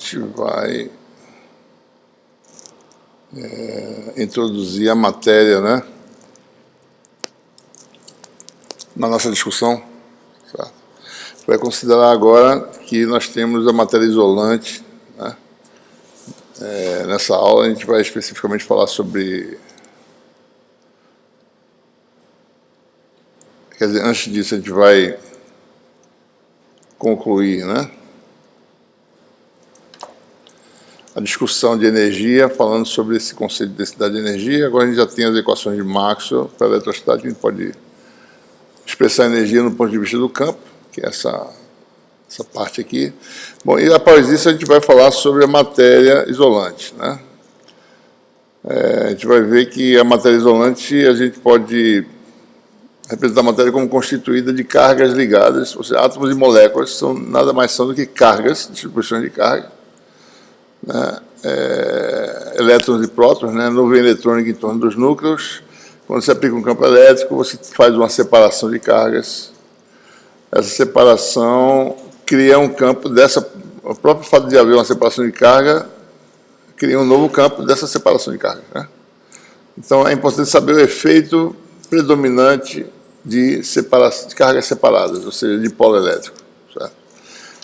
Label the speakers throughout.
Speaker 1: gente vai introduzir a matéria, né, na nossa discussão. Certo? Vai considerar agora que nós temos a matéria isolante, né? Nessa aula a gente vai especificamente falar sobre... Quer dizer, antes disso a gente vai concluir, né, a discussão de energia, falando sobre esse conceito de densidade de energia. Agora a gente já tem as equações de Maxwell para a eletrostática, a gente pode expressar a energia no ponto de vista do campo, que é essa parte aqui. Bom, e após isso a gente vai falar sobre a matéria isolante, né? A gente vai ver que a matéria isolante a gente pode representar a matéria como constituída de cargas ligadas, ou seja, átomos e moléculas nada mais são do que cargas, distribuições de carga, né? Elétrons e prótons, né? Nuvem eletrônica em torno dos núcleos. Quando você aplica um campo elétrico, você faz uma separação de cargas. Essa separação cria um campo o próprio fato de haver uma separação de carga cria um novo campo dessa separação de carga, né? Então é importante saber o efeito predominante de cargas separadas, ou seja, de polo elétrico. Certo?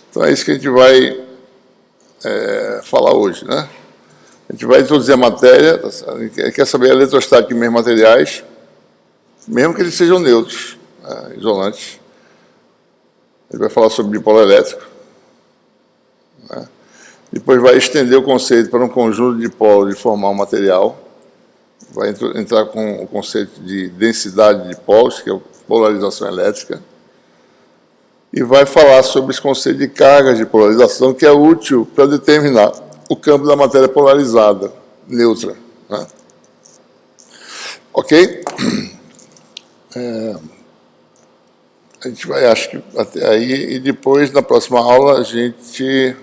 Speaker 1: Então é isso que a gente vai falar hoje, né? A gente vai introduzir a matéria, quer saber a eletrostática de meios materiais, mesmo que eles sejam neutros, isolantes. A gente vai falar sobre dipolo elétrico, né? Depois vai estender o conceito para um conjunto de dipolos de formar um material. Vai entrar com o conceito de densidade de polos, que é a polarização elétrica. E vai falar sobre esse conceito de cargas de polarização, que é útil para determinar o campo da matéria polarizada, neutra, né? Ok? A gente vai, acho que até aí, e depois, na próxima aula, a gente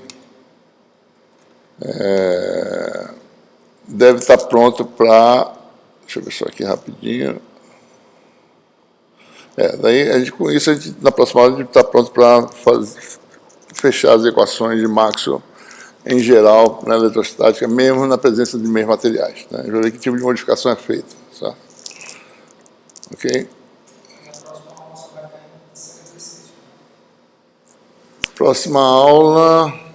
Speaker 1: deve estar pronto para... Deixa eu ver só aqui rapidinho. Daí, com isso, na próxima aula, a gente está pronto para fechar as equações de Maxwell em geral na eletrostática, mesmo na presença de meios materiais, né? A gente vai ver que tipo de modificação é feita. Certo? Ok? Próxima aula...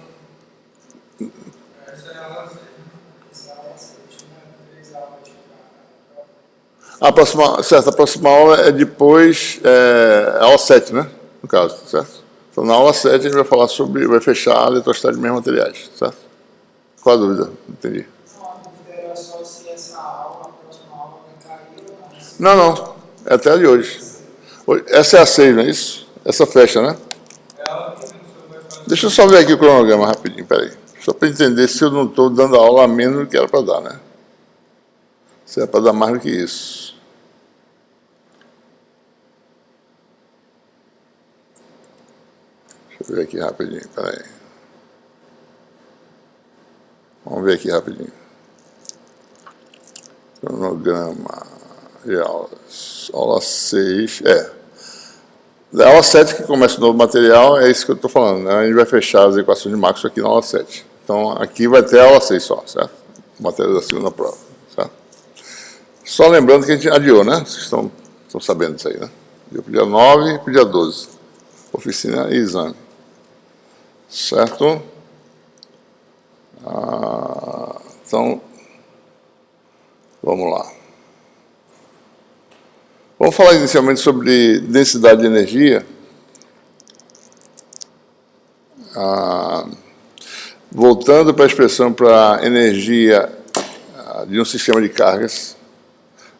Speaker 1: A próxima aula é depois, a aula 7, né? No caso, certo? Então, na aula 7, a gente vai falar sobre, vai fechar a eletrostática de meios materiais, certo? Qual a dúvida? Não entendi.
Speaker 2: Não, a dúvida era só se essa aula, a próxima aula, vai cair ou
Speaker 1: não. Não, é até a de hoje. Essa é a 6, não é isso? Essa fecha, né? Deixa eu só ver aqui o cronograma rapidinho, peraí. Só para entender se eu não estou dando aula a menos do que era para dar, né? Se é para dar mais do que isso. Deixa eu ver aqui rapidinho, peraí. Vamos ver aqui rapidinho. Cronograma de aulas. Aula 6, Da aula 7 que começa o novo material, é isso que eu estou falando, né? A gente vai fechar as equações de Maxwell aqui na aula 7. Então, aqui vai ter a aula 6 só, certo? Matéria da segunda prova, certo? Só lembrando que a gente adiou, né? Vocês estão sabendo disso aí, né? Adiou para o dia 9 e para o dia 12. Oficina e exame. Certo? Então, vamos lá. Vamos falar inicialmente sobre densidade de energia. Voltando para a expressão para energia de um sistema de cargas,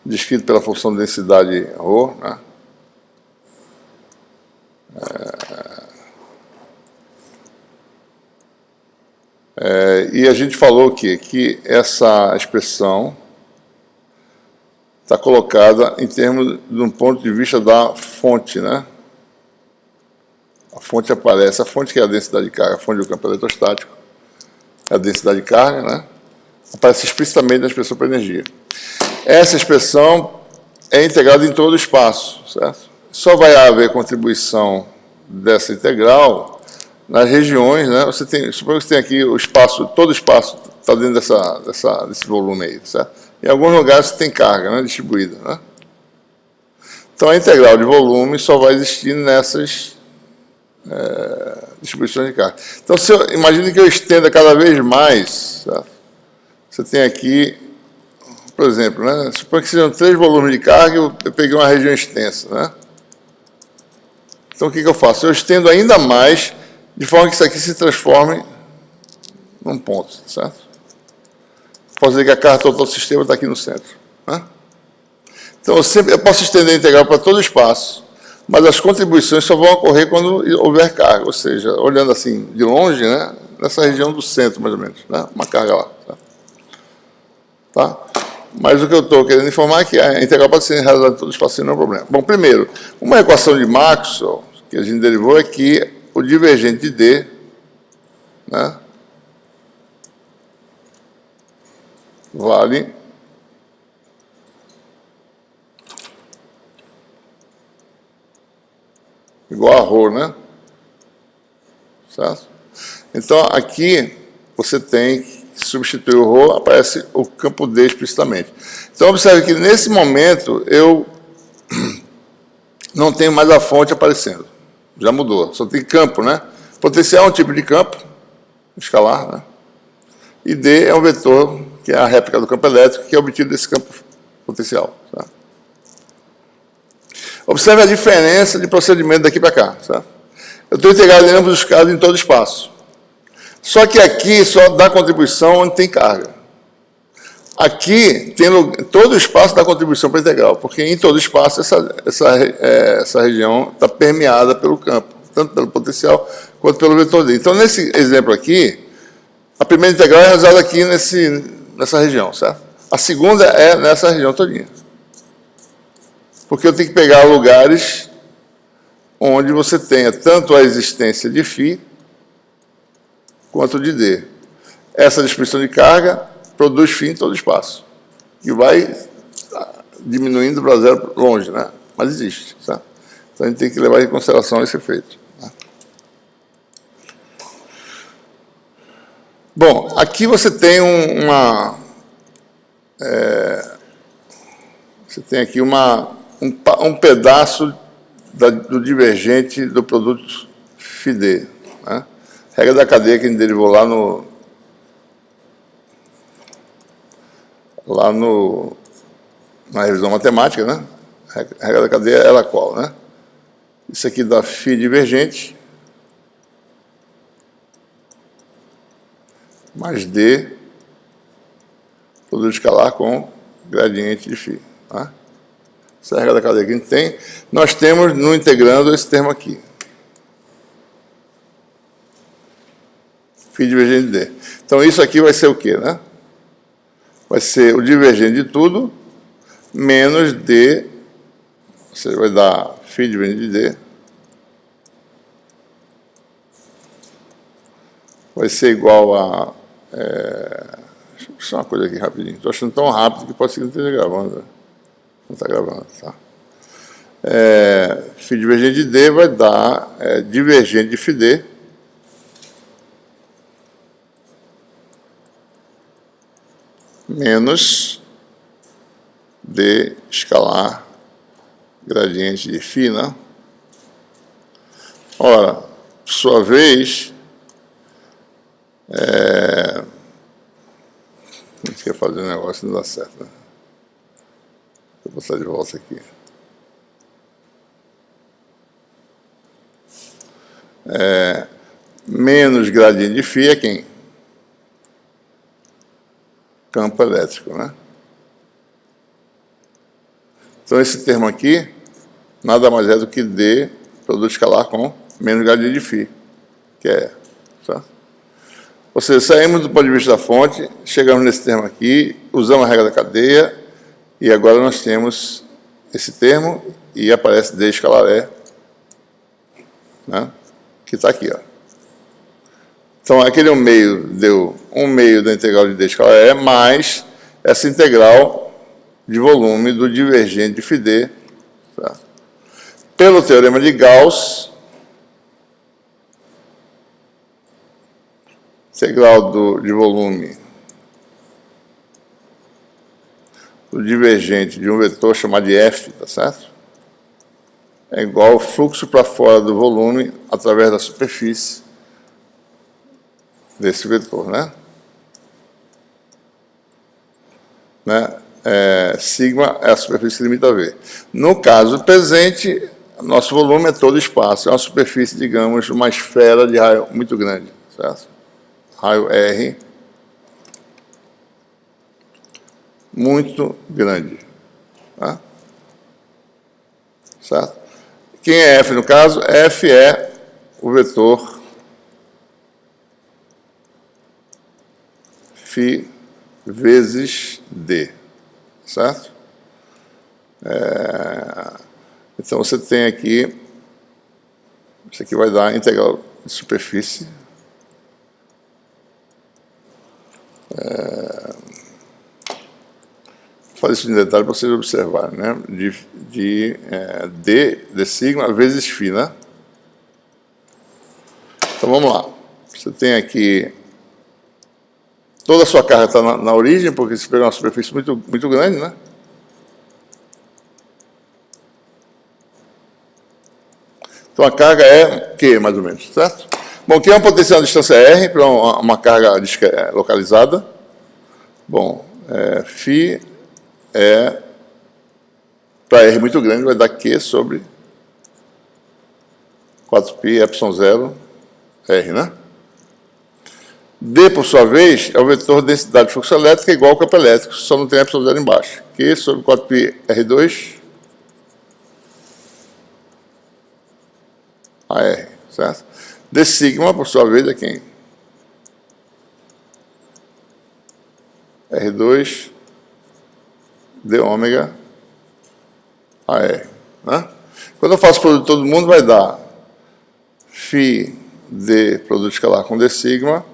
Speaker 1: descrito pela função de densidade ρ, né? E a gente falou que essa expressão está colocada em termos de um ponto de vista da fonte, né? A fonte aparece, a fonte que é a densidade de carga, a fonte do campo eletrostático, é a densidade de carga, né? Aparece explicitamente na expressão para energia. Essa expressão é integrada em todo o espaço, certo? Só vai haver contribuição dessa integral nas regiões, né? Suponha que você tem aqui o espaço, todo o espaço está dentro desse volume aí, certo? Em alguns lugares você tem carga, né, distribuída, né? Então a integral de volume só vai existir nessas distribuições de carga. Então, imagine que eu estenda cada vez mais, certo? Você tem aqui, por exemplo, né? Suponha que sejam 3 volumes de carga, eu peguei uma região extensa, né? Então, o que eu faço? Eu estendo ainda mais, de forma que isso aqui se transforme num ponto, certo? Posso dizer que a carga total do sistema está aqui no centro, né? Então, eu posso estender a integral para todo o espaço, mas as contribuições só vão ocorrer quando houver carga, ou seja, olhando assim de longe, né, nessa região do centro, mais ou menos, né, uma carga lá. Tá? Mas o que eu estou querendo informar é que a integral pode ser realizada em todo o espaço sem nenhum problema. Bom, primeiro, uma equação de Maxwell que a gente derivou é que o divergente de D, né, vale igual a ρ, né? Certo? Então, aqui você tem que substituir o ρ, aparece o campo D explicitamente. Então, observe que nesse momento eu não tenho mais a fonte aparecendo. Já mudou, só tem campo, né? Potencial é um tipo de campo, escalar, né? E D é um vetor, que é a réplica do campo elétrico, que é obtido desse campo potencial. Tá? Observe a diferença de procedimento daqui para cá. Certo? Eu estou integrando em ambos os casos em todo espaço. Só que aqui só dá contribuição onde tem carga. Aqui, todo o espaço dá contribuição para a integral, porque em todo espaço essa região está permeada pelo campo, tanto pelo potencial quanto pelo vetor D. Então, nesse exemplo aqui, a primeira integral é realizada aqui nessa região, certo? A segunda é nessa região todinha. Porque eu tenho que pegar lugares onde você tenha tanto a existência de φ quanto de D. Essa distribuição de carga produz φ em todo o espaço. E vai diminuindo para zero longe, né? Mas existe, certo? Então a gente tem que levar em consideração esse efeito. Bom, aqui você tem você tem aqui um pedaço do divergente do produto φD, né? Regra da cadeia que a gente derivou na revisão matemática, né? A regra da cadeia era qual, né? Isso aqui dá φ divergente mais D produto escalar com gradiente de φ. Tá? Essa é a regra da cadeia que a gente tem. Nós temos no integrando esse termo aqui. φ divergente de D. Então, isso aqui vai ser o quê, né? Vai ser o divergente de tudo menos D, você vai dar φ divergente de D, vai ser igual a... deixa eu puxar uma coisa aqui rapidinho. Estou achando tão rápido que pode ser que não esteja gravando. Não está gravando, tá? φ divergente de D vai dar divergente de φD menos D escalar gradiente de φ, né? Ora, por sua vez, a gente quer fazer um negócio e não dá certo, né? Vou botar de volta aqui. Menos gradiente de φ é quem? Campo elétrico, né? Então, esse termo aqui nada mais é do que D produto escalar com menos gradiente de φ, que é, certo? Ou seja, saímos do ponto de vista da fonte, chegamos nesse termo aqui, usamos a regra da cadeia, e agora nós temos esse termo, e aparece D escalar E, né? Que está aqui, ó. Então, aquele 1/2 deu 1/2 da integral de D escalar E, mais essa integral de volume do divergente de φD, tá? Pelo teorema de Gauss, integral de volume do divergente de um vetor chamado de F, tá certo? É igual ao fluxo para fora do volume através da superfície desse vetor, né? Sigma é a superfície que limita a V. No caso presente, nosso volume é todo espaço, é uma superfície, digamos, uma esfera de raio muito grande, certo? Raio R muito grande, tá? Certo? Quem é F no caso? F é o vetor φ vezes D, certo? Então você tem aqui, isso aqui vai dar a integral de superfície vou fazer isso em detalhe para vocês observarem, né? D sigma vezes φ, né? Então vamos lá. Você tem aqui toda a sua carga está na origem, porque você pegou uma superfície muito grande, né? Então a carga é Q, mais ou menos, certo? Bom, Q é uma potencial de distância R para uma carga localizada. Bom, φ para R muito grande, vai dar Q sobre 4π epsilon 0 R, né? D, por sua vez, é o vetor de densidade de fluxo elétrico igual ao campo elétrico, só não tem epsilon 0 embaixo. Q sobre 4π R2 AR, certo? D sigma, por sua vez, é quem? R2 D ômega AR, né? Quando eu faço o produto de todo mundo, vai dar φ D produto escalar com D sigma,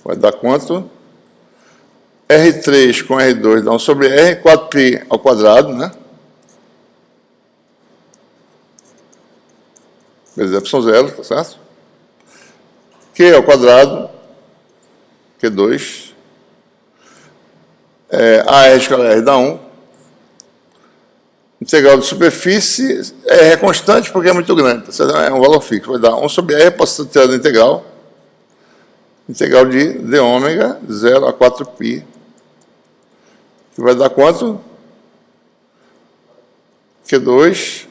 Speaker 1: vai dar quanto? R3 com R2 dá 1 sobre R, 4π ao quadrado, né? Vezes epsilon 0, tá certo? Q ao quadrado, Q2, AR escalar R dá 1. Integral de superfície, R é constante porque é muito grande, tá? É um valor fixo, vai dar 1 sobre R, posso tirar da integral. Integral de d ômega, 0 a 4π, que vai dar quanto? Q2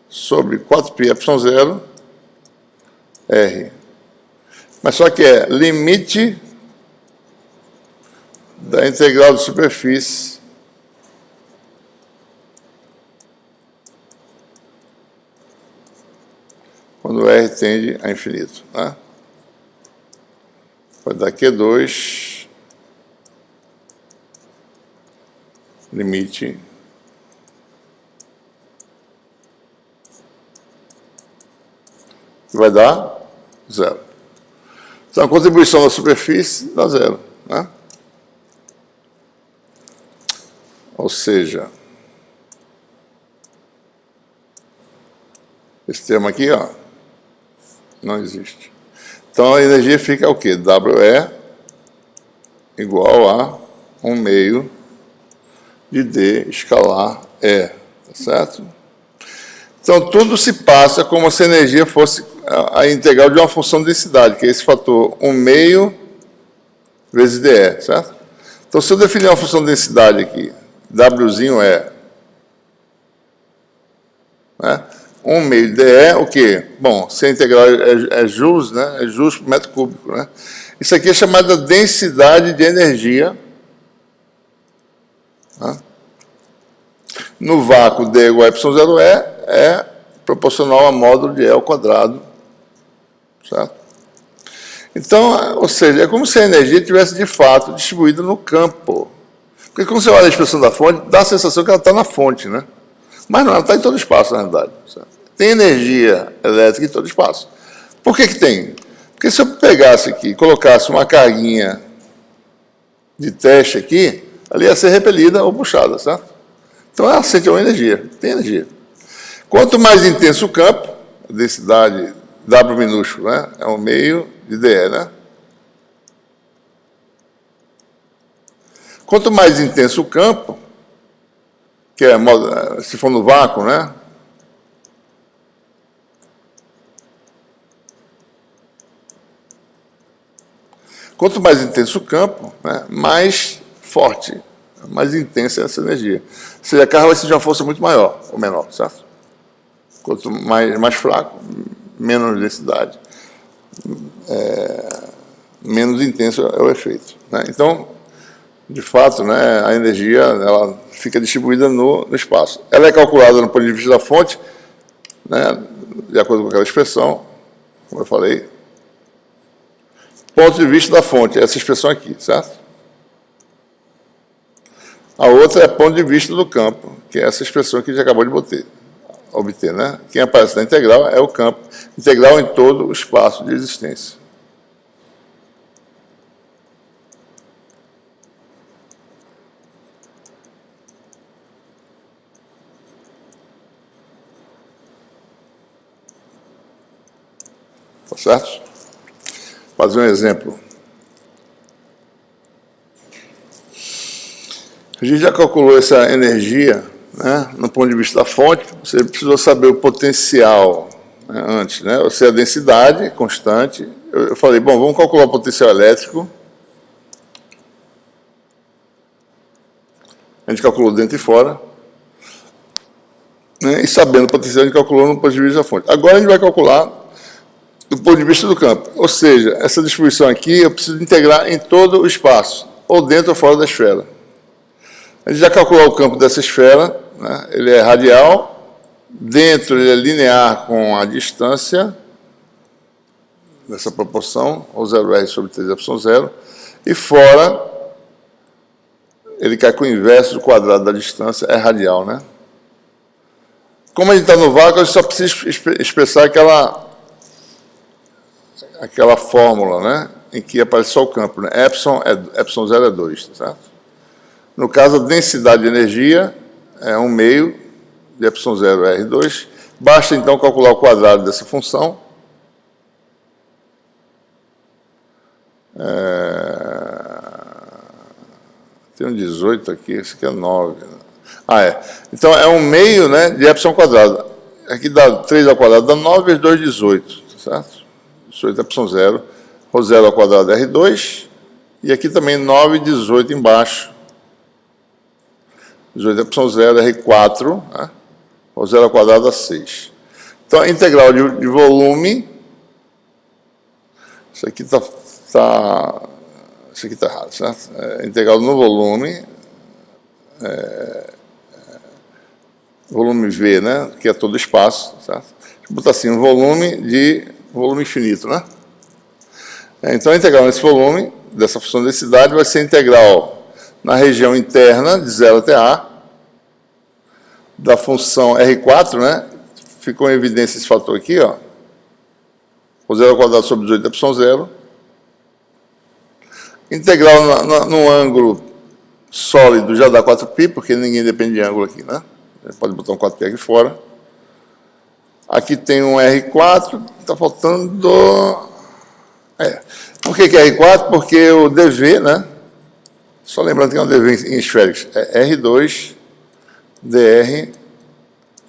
Speaker 1: sobre 4π epsilon 0 R. Mas só que é limite da integral de superfície quando R tende a infinito, né? Vai dar Q2 limite que vai dar 0. Então a contribuição da superfície dá 0, né? Ou seja, esse termo aqui, ó, não existe. Então a energia fica o quê? WE igual a 1/2 de D escalar E, tá certo? Então tudo se passa como se a energia fosse a integral de uma função de densidade, que é esse fator 1/2 vezes dE, certo? Então se eu definir uma função de densidade aqui, Wzinho é, né? 1/2 dE, o quê? Bom, se a integral é joules, né? É joules por metro cúbico, né? Isso aqui é chamada densidade de energia. Né? No vácuo, D igual a epsilon 0 é proporcional a módulo de E ao quadrado. Certo? Então, ou seja, é como se a energia tivesse de fato distribuída no campo. Porque quando você olha a expressão da fonte, dá a sensação que ela está na fonte, né? Mas não, ela está em todo espaço, na realidade. Certo? Tem energia elétrica em todo espaço. Por que tem? Porque se eu pegasse aqui e colocasse uma carguinha de teste aqui, ela ia ser repelida ou puxada, certo? Então ela sente uma energia, tem energia. Quanto mais intenso o campo, a densidade W minúsculo, né? É 1 meio de dE, né? Quanto mais intenso o campo, que é, se for no vácuo, né? Quanto mais intenso o campo, né, mais forte, mais intensa é essa energia. Ou seja, a carga vai ser de uma força muito maior ou menor, certo? Quanto mais fraco, menos densidade, menos intenso é o efeito, né? Então, de fato, né, a energia ela fica distribuída no espaço. Ela é calculada no ponto de vista da fonte, né, de acordo com aquela expressão, como eu falei. Ponto de vista da fonte, essa expressão aqui, certo? A outra é ponto de vista do campo, que é essa expressão que a gente acabou de obter, né? Quem aparece na integral é o campo integral em todo o espaço de existência. Tá certo? Vou fazer um exemplo. A gente já calculou essa energia, né, no ponto de vista da fonte. Você precisou saber o potencial, né, antes, né? Ou seja, a densidade constante. Eu falei, bom, vamos calcular o potencial elétrico. A gente calculou dentro e fora. Né, e sabendo o potencial, a gente calculou no ponto de vista da fonte. Agora a gente vai calcular do ponto de vista do campo. Ou seja, essa distribuição aqui eu preciso integrar em todo o espaço, ou dentro ou fora da esfera. A gente já calculou o campo dessa esfera, né? Ele é radial, dentro ele é linear com a distância, nessa proporção, ou 0R sobre 3ε0, e fora ele cai com o inverso do quadrado da distância, é radial, né? Como a gente está no vácuo, a gente só precisa expressar aquela fórmula, né, em que aparece só o campo, né? Epsilon0 é 2, tá certo? No caso, a densidade de energia é 1 meio de Epsilon0 R2. Basta, então, calcular o quadrado dessa função. Tem um 18 aqui, esse aqui é 9. Então, é 1 meio, né, de Epsilon quadrado. Aqui dá 3 ao quadrado, dá 9 vezes 2, 18, tá certo? 18 é Epsilon0, rho 0 ao quadrado é R2, e aqui também 9 e 18 embaixo. 18 é Epsilon0, R4, né? Rho 0 ao quadrado dá 6. Então, a integral de volume, isso aqui está errado, certo? Integral no volume, volume V, né? Que é todo espaço, certo? Vou botar assim, um volume infinito, né? Então, a integral nesse volume, dessa função de densidade, vai ser integral na região interna, de 0 até A, da função R4, né? Ficou em evidência esse fator aqui, ó. O 0 ao quadrado sobre 18 é Epsilon0. Integral no ângulo sólido já dá 4π, porque ninguém depende de ângulo aqui, né? Você pode botar um 4π aqui fora. Aqui tem um R4, está faltando... Por que é R4? Porque o dV, né? Só lembrando que é um dV em esféricos. É R2 dr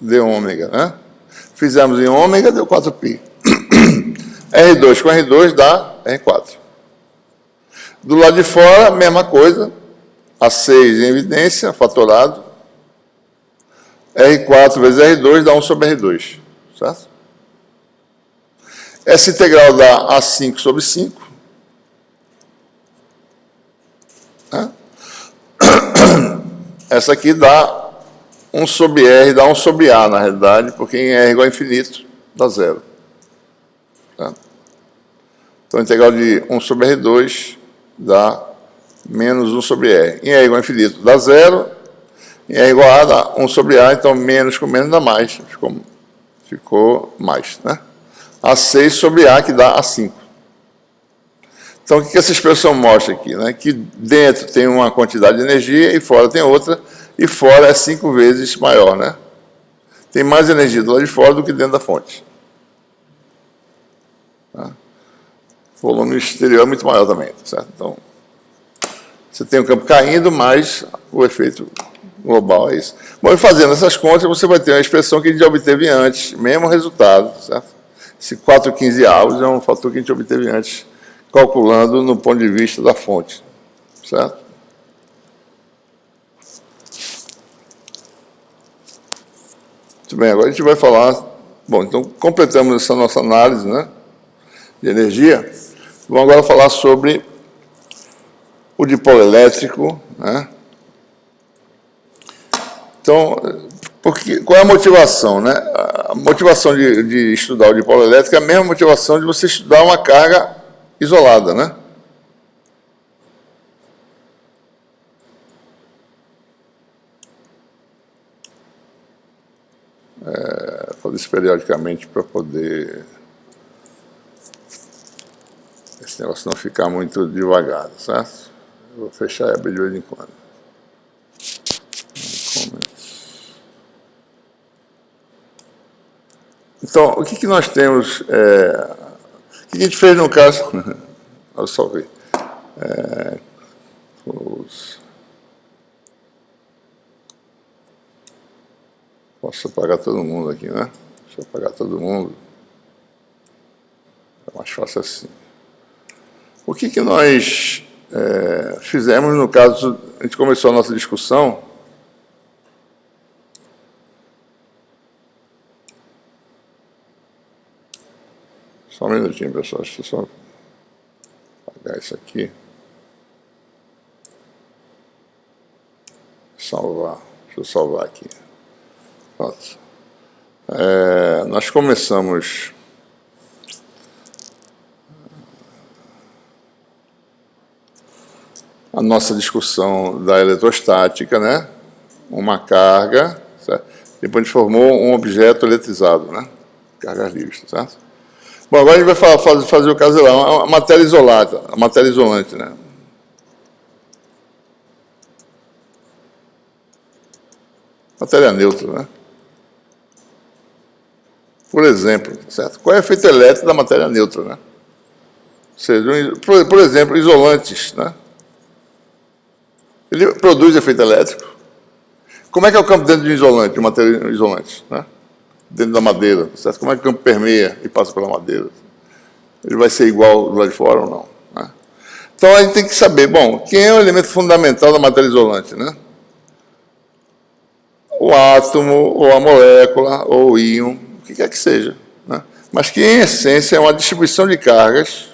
Speaker 1: d ômega, né? Fizemos em ômega, deu 4π. R2 com R2 dá R4. Do lado de fora, mesma coisa. A6 em evidência, fatorado. R4 vezes R2 dá 1 sobre R2. Certo? Essa integral dá A5 sobre 5. Né? Essa aqui dá 1 sobre R, dá 1 sobre A, na realidade, porque em R igual a infinito, dá 0. Tá? Então, a integral de 1 sobre R2 dá menos 1 sobre R. Em R igual a infinito, dá 0. Em R igual a A, dá 1 sobre A, então menos com menos dá mais. Ficou mais, né? A6 sobre A, que dá A5. Então, o que essa expressão mostra aqui? Né? Que dentro tem uma quantidade de energia e fora tem outra, e fora é 5 vezes maior, né? Tem mais energia do lado de fora do que dentro da fonte. Tá? O volume exterior é muito maior também, tá certo? Então, você tem o campo caindo, mas o efeito global é isso. Bom, e fazendo essas contas, você vai ter uma expressão que a gente já obteve antes, mesmo resultado, certo? Esse 4,15 avos é um fator que a gente obteve antes, calculando no ponto de vista da fonte, certo? Muito bem, agora a gente vai falar... Bom, então, completamos essa nossa análise, né, de energia. Vamos agora falar sobre o dipolo elétrico, né? Então, qual é a motivação, né? A motivação de estudar o dipolo elétrico é a mesma motivação de você estudar uma carga isolada, né? Fazer isso periodicamente para poder esse negócio não ficar muito devagar, certo? Eu vou fechar e abrir de vez em quando. Então, o que nós temos... o que a gente fez no caso... Olha só ver. Posso apagar todo mundo aqui, né? Deixa eu apagar todo mundo. É mais fácil assim. O que nós fizemos no caso... A gente começou a nossa discussão... Só um minutinho, pessoal. Deixa eu só apagar isso aqui. Salvar. Deixa eu salvar aqui. Pronto. Nós começamos a nossa discussão da eletrostática, né? Uma carga, certo? Depois a gente formou um objeto eletrizado, né? Cargas livres, certo? Bom, agora a gente vai fazer o caso lá, a matéria isolada, a matéria isolante, né? Matéria neutra, né? Por exemplo, certo? Qual é o efeito elétrico da matéria neutra, né? Ou seja, por exemplo, isolantes, né? Ele produz efeito elétrico. Como é que é o campo dentro de um isolante, de matéria isolante, né? Dentro da madeira, certo? Como é que o campo permeia e passa pela madeira? Ele vai ser igual do lado de fora ou não? Né? Então, a gente tem que saber, bom, quem é o elemento fundamental da matéria isolante, né? O átomo, ou a molécula, ou o íon, o que quer que seja, né? Mas que, em essência, é uma distribuição de cargas.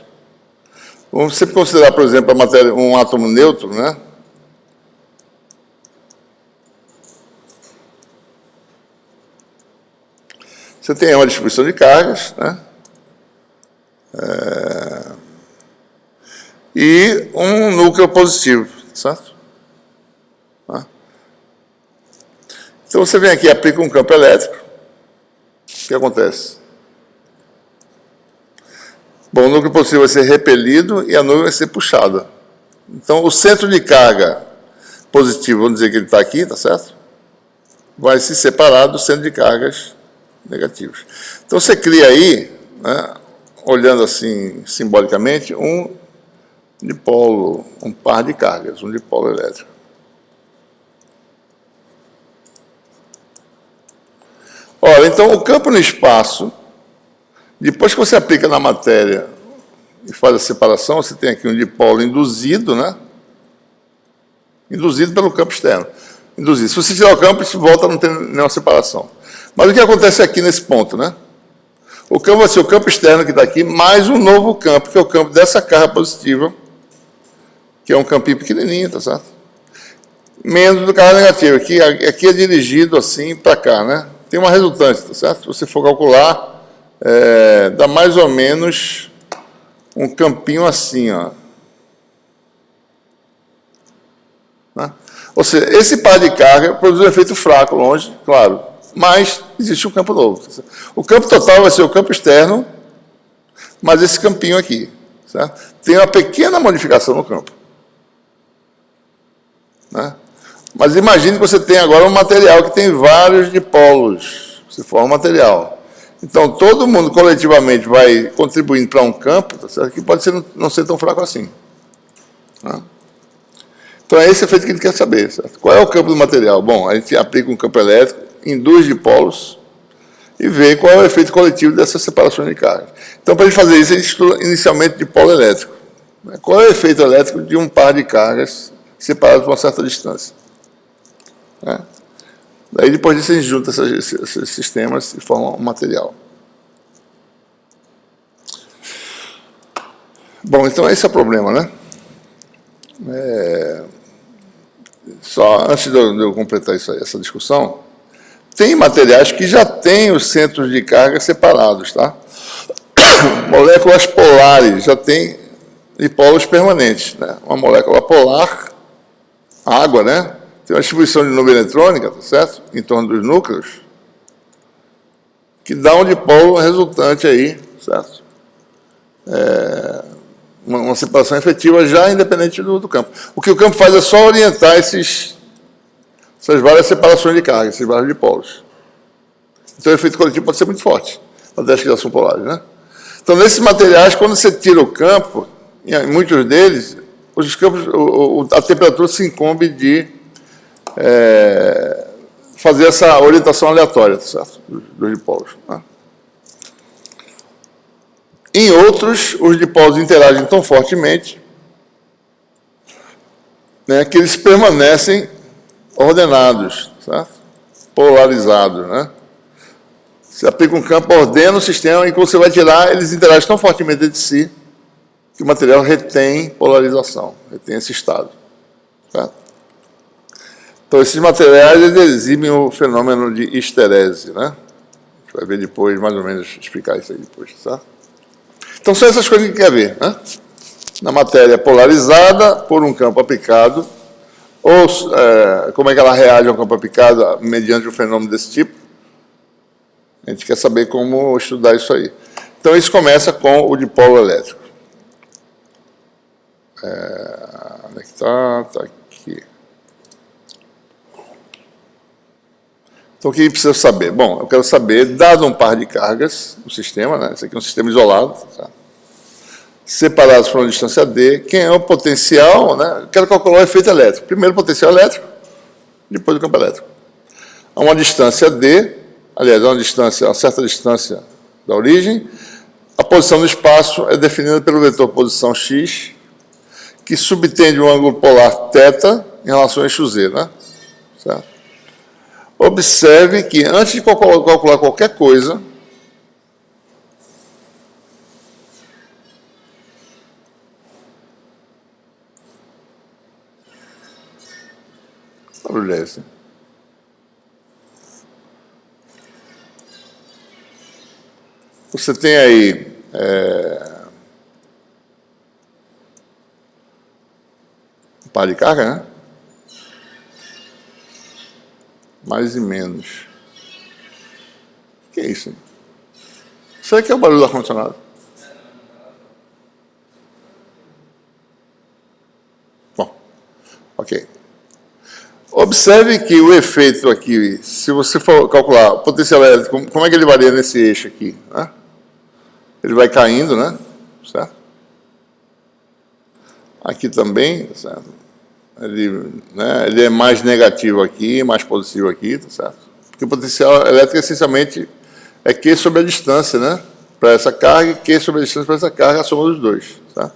Speaker 1: Vamos sempre considerar, por exemplo, a matéria, um átomo neutro, né? Você tem uma distribuição de cargas, né? E um núcleo positivo, certo? Tá? Então, você vem aqui e aplica um campo elétrico. O que acontece? Bom, o núcleo positivo vai ser repelido e a nuvem vai ser puxada. Então, o centro de carga positivo, vamos dizer que ele está aqui, tá certo? Vai se separar do centro de cargas negativos. Então, você cria aí, né, olhando assim simbolicamente, um dipolo, um par de cargas, um dipolo elétrico. Olha, então, o campo no espaço, depois que você aplica na matéria e faz a separação, você tem aqui um dipolo induzido, né? Induzido pelo campo externo. Induzido. Se você tirar o campo, isso volta a não ter nenhuma separação. Mas o que acontece aqui nesse ponto, né? O campo vai ser o campo externo que está aqui, mais um novo campo, que é o campo dessa carga positiva, que é um campinho pequenininho, tá certo? Menos do carga negativa. Aqui é dirigido assim para cá, né? Tem uma resultante, tá certo? Se você for calcular, dá mais ou menos um campinho assim, ó. Né? Ou seja, esse par de carga produz um efeito fraco longe, claro, mas existe um campo novo. Tá certo? O campo total vai ser o campo externo, mas esse campinho aqui, certo? Tem uma pequena modificação no campo. Né? Mas imagine que você tem agora um material que tem vários dipolos. Você forma um material. Então, todo mundo coletivamente vai contribuindo para um campo, tá certo? Que pode não ser tão fraco assim. Né? Então, é esse efeito que a gente quer saber. Certo? Qual é o campo do material? Bom, a gente aplica um campo elétrico, induz dipolos e vê qual é o efeito coletivo dessas separações de cargas. Então, para a gente fazer isso, a gente estuda inicialmente dipolo elétrico. Né? Qual é o efeito elétrico de um par de cargas separadas por uma certa distância? Né? Daí, depois disso, a gente junta esses sistemas e forma um material. Bom, então esse é o problema, né? Só antes de eu completar essa discussão, tem materiais que já têm os centros de carga separados, tá? Moléculas polares já têm dipolos permanentes, né? Uma molécula polar, água, né? Tem uma distribuição de nuvem eletrônica, tá certo? Em torno dos núcleos, que dá um dipolo resultante aí, certo? Uma separação efetiva já independente do campo. O que o campo faz é só orientar essas várias separações de carga, esses vários dipolos. Então o efeito coletivo pode ser muito forte, até as que já são polares, né? Então, nesses materiais, quando você tira o campo, em muitos deles, os campos, a temperatura se incumbe de fazer essa orientação aleatória, certo? Dos dipolos. Né? Em outros, os dipolos interagem tão fortemente, né, que eles permanecem ordenados, certo? Polarizados. Né? Você aplica um campo, ordena o sistema, e quando você vai tirar, eles interagem tão fortemente entre si que o material retém polarização, retém esse estado. Certo? Então, esses materiais eles exibem o fenômeno de histerese, né? A gente vai ver depois, mais ou menos, explicar isso aí depois, tá? Então, são essas coisas que quer ver, né? Na matéria polarizada por um campo aplicado, ou como é que ela reage ao campo aplicado mediante um fenômeno desse tipo. A gente quer saber como estudar isso aí. Então, isso começa com o dipolo elétrico. Onde é que está? Está aqui. Então, o que precisa saber? Bom, eu quero saber, dado um par de cargas no sistema, né? Esse aqui é um sistema isolado, tá? Separados por uma distância d, quem é o potencial, né? Eu quero calcular o efeito elétrico. Primeiro o potencial elétrico, depois o campo elétrico. A uma distância d, aliás, a uma certa distância da origem, a posição do espaço é definida pelo vetor posição x, que subtende o ângulo polar θ em relação ao eixo z, né? Certo? Observe que, antes de calcular qualquer coisa, barulho é esse? Você tem aí um par de carga, né? Mais e menos. O que é isso? Isso aqui é o barulho do ar-condicionado. Bom, ok. Observe que o efeito aqui, se você for calcular o potencial elétrico, como é que ele varia nesse eixo aqui? Né? Ele vai caindo, né? Certo? Aqui também, certo? Ele é mais negativo aqui, mais positivo aqui, tá certo? Porque o potencial elétrico, essencialmente, é Q sobre a distância, né? Para essa carga, e Q sobre a distância para essa carga, a soma dos dois, tá?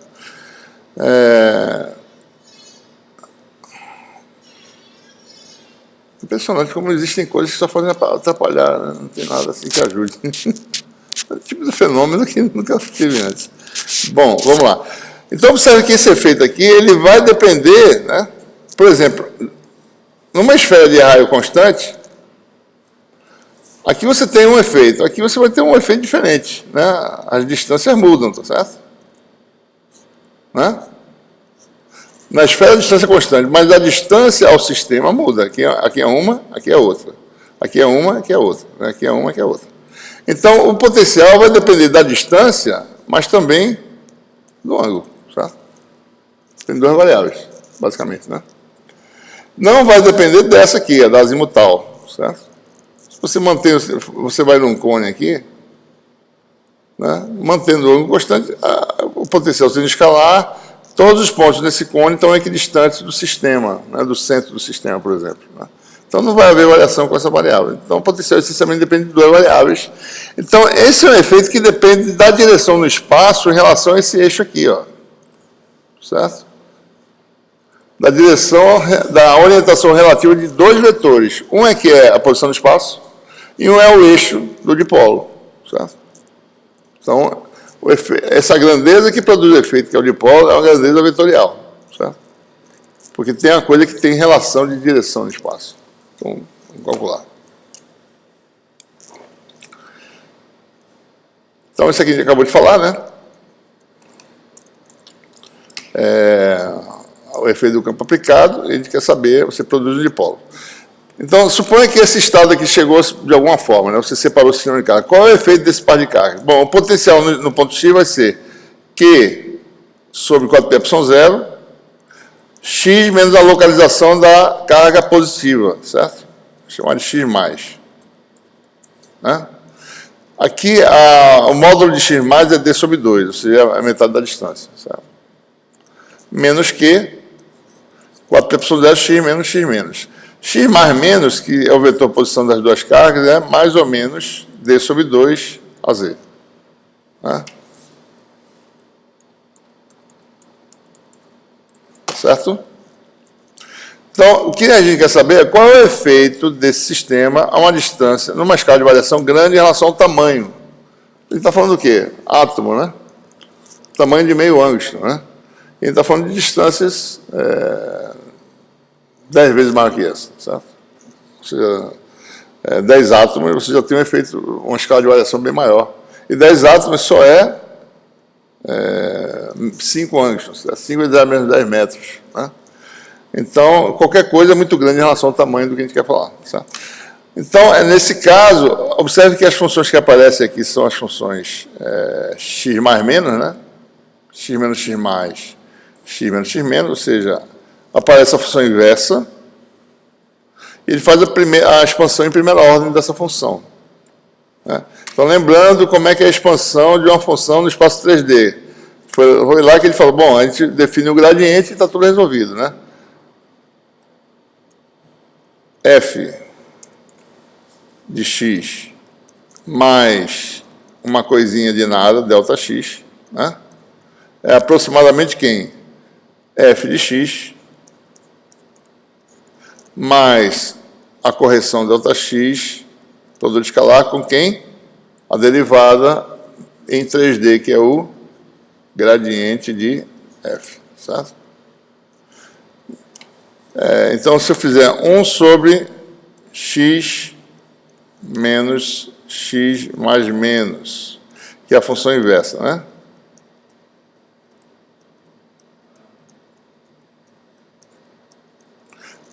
Speaker 1: Impressionante como existem coisas que só fazem atrapalhar, né? Não tem nada assim que ajude. É o tipo de fenômeno que nunca tive antes. Bom, vamos lá. Então, observe que esse efeito aqui, ele vai depender, né? Por exemplo, numa esfera de raio constante, aqui você tem um efeito, aqui você vai ter um efeito diferente, né? As distâncias mudam, tá certo? Né? Na esfera a distância é constante, mas a distância ao sistema muda. Aqui é uma, aqui é outra. Aqui é uma, aqui é outra. Aqui é uma, aqui é outra. Então, o potencial vai depender da distância, mas também do ângulo, certo? Tem duas variáveis, basicamente, né? Não vai depender dessa aqui, a da azimutal, certo? Se você vai num cone aqui, né? Mantendo o ângulo constante, o potencial sendo escalar, todos os pontos nesse cone estão equidistantes do sistema, né? Do centro do sistema, por exemplo, né? Então, não vai haver variação com essa variável. Então, o potencial essencialmente depende de duas variáveis. Então, esse é um efeito que depende da direção no espaço em relação a esse eixo aqui, ó. Certo? Da direção, da orientação relativa de dois vetores. Um é que é a posição do espaço e um é o eixo do dipolo. Certo? Então, essa grandeza que produz o efeito, que é o dipolo, é uma grandeza vetorial. Certo? Porque tem uma coisa que tem relação de direção no espaço. Então, vamos calcular. Então, isso aqui a gente acabou de falar, né? O efeito do campo aplicado, a gente quer saber, você produz um dipolo. Então, suponha que esse estado aqui chegou de alguma forma, né? Você separou o sistema de carga. Qual é o efeito desse par de carga? Bom, o potencial no ponto X vai ser Q sobre 4πε0, X menos a localização da carga positiva, certo? Chamar de X mais. Né? Aqui, o módulo de X mais é D sobre 2, ou seja, é a metade da distância. Certo? Menos Q, 4πε0, X menos X menos. X mais menos, que é o vetor posição das duas cargas, é mais ou menos D sobre 2 a Z. Né? Certo? Então, o que a gente quer saber é qual é o efeito desse sistema a uma distância, numa escala de variação grande em relação ao tamanho. Ele está falando do quê? Átomo, né? Tamanho de meio ângstrom, né? Ele está falando de distâncias 10 vezes maior que essa, certo? Ou seja, 10 átomos, você já tem um efeito, uma escala de variação bem maior. E 10 átomos só 5 angstroms, 5 vezes 10 menos 10 metros, né? Então, qualquer coisa é muito grande em relação ao tamanho do que a gente quer falar. Certo? Então, nesse caso, observe que as funções que aparecem aqui são as funções x mais menos, né? X menos x mais, x menos x menos, ou seja, aparece a função inversa, e ele faz a expansão em primeira ordem dessa função. Né? Então, lembrando como é que é a expansão de uma função no espaço 3D. Foi lá que ele falou, bom, a gente define o gradiente e está tudo resolvido, né? F de x mais uma coisinha de nada, delta x, né? É aproximadamente quem? F de x mais a correção delta x, produto escalar, com quem? A derivada em 3D, que é o gradiente de f, certo? Então, se eu fizer 1 sobre x menos x mais menos, que é a função inversa, né?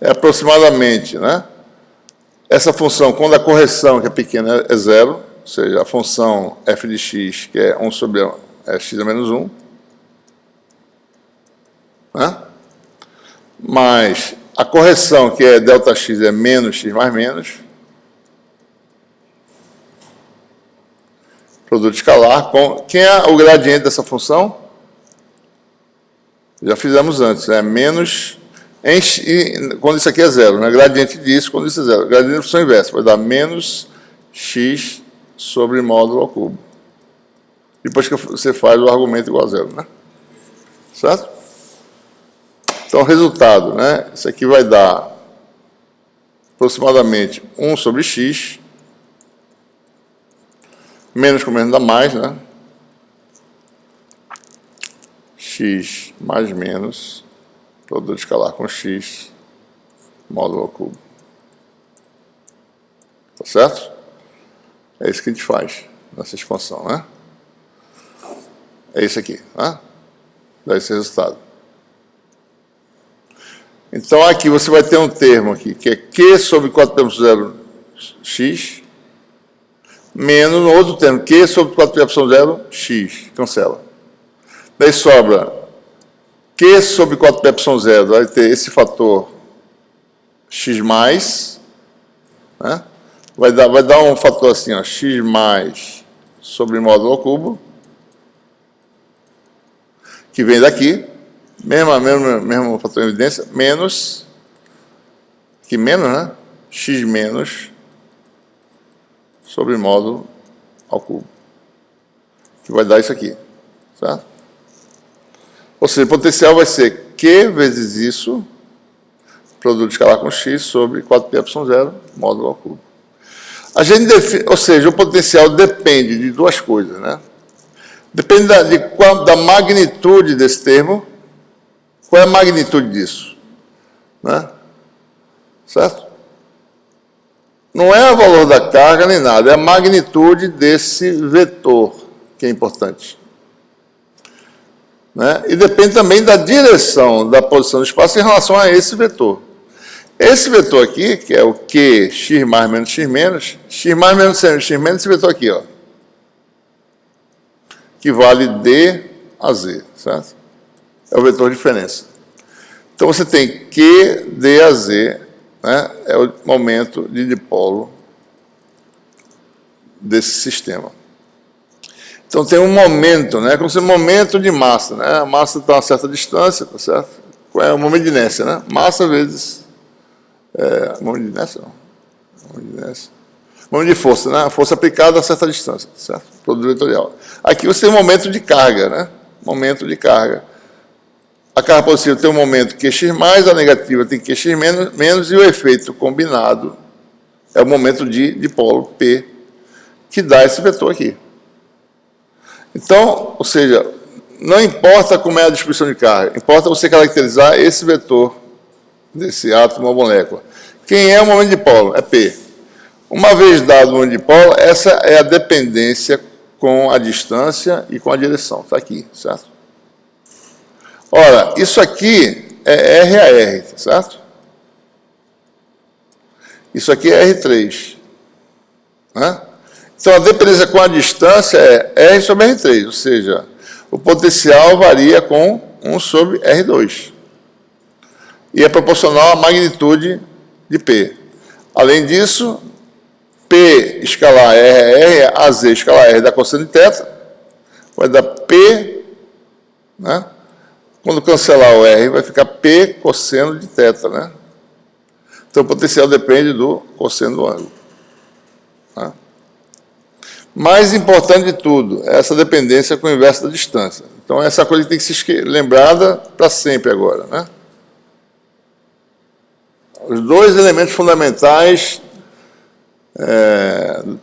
Speaker 1: É aproximadamente, né? Essa função, quando a correção, que é pequena, é zero, ou seja, a função f de x, que é 1 sobre x a menos 1, né? Mais a correção, que é delta x, é menos x mais menos, produto escalar, com quem é o gradiente dessa função? Já fizemos antes, é menos, quando isso aqui é zero, né? Gradiente disso quando isso é zero. Gradiente da função inversa, vai dar menos x sobre módulo ao cubo. Depois que você faz o argumento igual a zero, né? Certo? Então, o resultado, né? Isso aqui vai dar aproximadamente 1 sobre x, menos com menos dá mais, né? X mais menos, produto escalar com x, módulo ao cubo. Tá certo? É isso que a gente faz nessa expansão, né? É isso aqui, né? Dá esse resultado. Então, aqui você vai ter um termo aqui, que é Q sobre 4π0 x, menos no outro termo, Q sobre 4π0 x, cancela. Daí sobra Q sobre 4π0, vai ter esse fator x mais, né? Vai dar um fator assim, ó, x mais sobre módulo ao cubo, que vem daqui, mesmo fator de evidência, menos, que menos, né? X menos sobre módulo ao cubo, que vai dar isso aqui, certo? Ou seja, o potencial vai ser Q vezes isso, produto escalar com X, sobre 4πε0, módulo ao cubo. A gente ou seja, o potencial depende de duas coisas, né? Depende da magnitude desse termo. Qual é a magnitude disso? Né? Certo? Não é o valor da carga nem nada, é a magnitude desse vetor que é importante. Né? E depende também da direção da posição do espaço em relação a esse vetor. Esse vetor aqui, que é o Q, x mais menos x menos, x mais menos x menos, esse vetor aqui, ó, que vale d a z, certo? É o vetor de diferença. Então, você tem Q d a z, né, é o momento de dipolo desse sistema. Então, tem um momento, né, como se fosse um momento de massa, né? A massa está a uma certa distância, tá certo? Qual é o momento de inércia, né? Massa vezes... momento de inércia, não. Momento de inércia. Momento de força, né? A força aplicada a certa distância, certo? Produto vetorial. Aqui você tem um momento de carga, né? Momento de carga. A carga positiva tem um momento QX+, a negativa tem QX-, e o efeito combinado é o momento de dipolo P, que dá esse vetor aqui. Então, ou seja, não importa como é a distribuição de carga, importa você caracterizar esse vetor desse átomo ou molécula. Quem é o momento de dipolo? É P. Uma vez dado o momento de dipolo, essa é a dependência com a distância e com a direção. Está aqui, certo? Ora, isso aqui é R a R, certo? Isso aqui é R3. Né? Então, a dependência com a distância é R sobre R3, ou seja, o potencial varia com 1 sobre R2. E é proporcional à magnitude de P. Além disso, P escalar R é AZ escalar R dá cosseno de θ, vai dar P, né? Quando cancelar o R, vai ficar P cosseno de θ, né? Então, o potencial depende do cosseno do ângulo. Né? Mais importante de tudo, é essa dependência com o inverso da distância. Então, essa coisa tem que ser lembrada para sempre agora, né? Os dois elementos fundamentais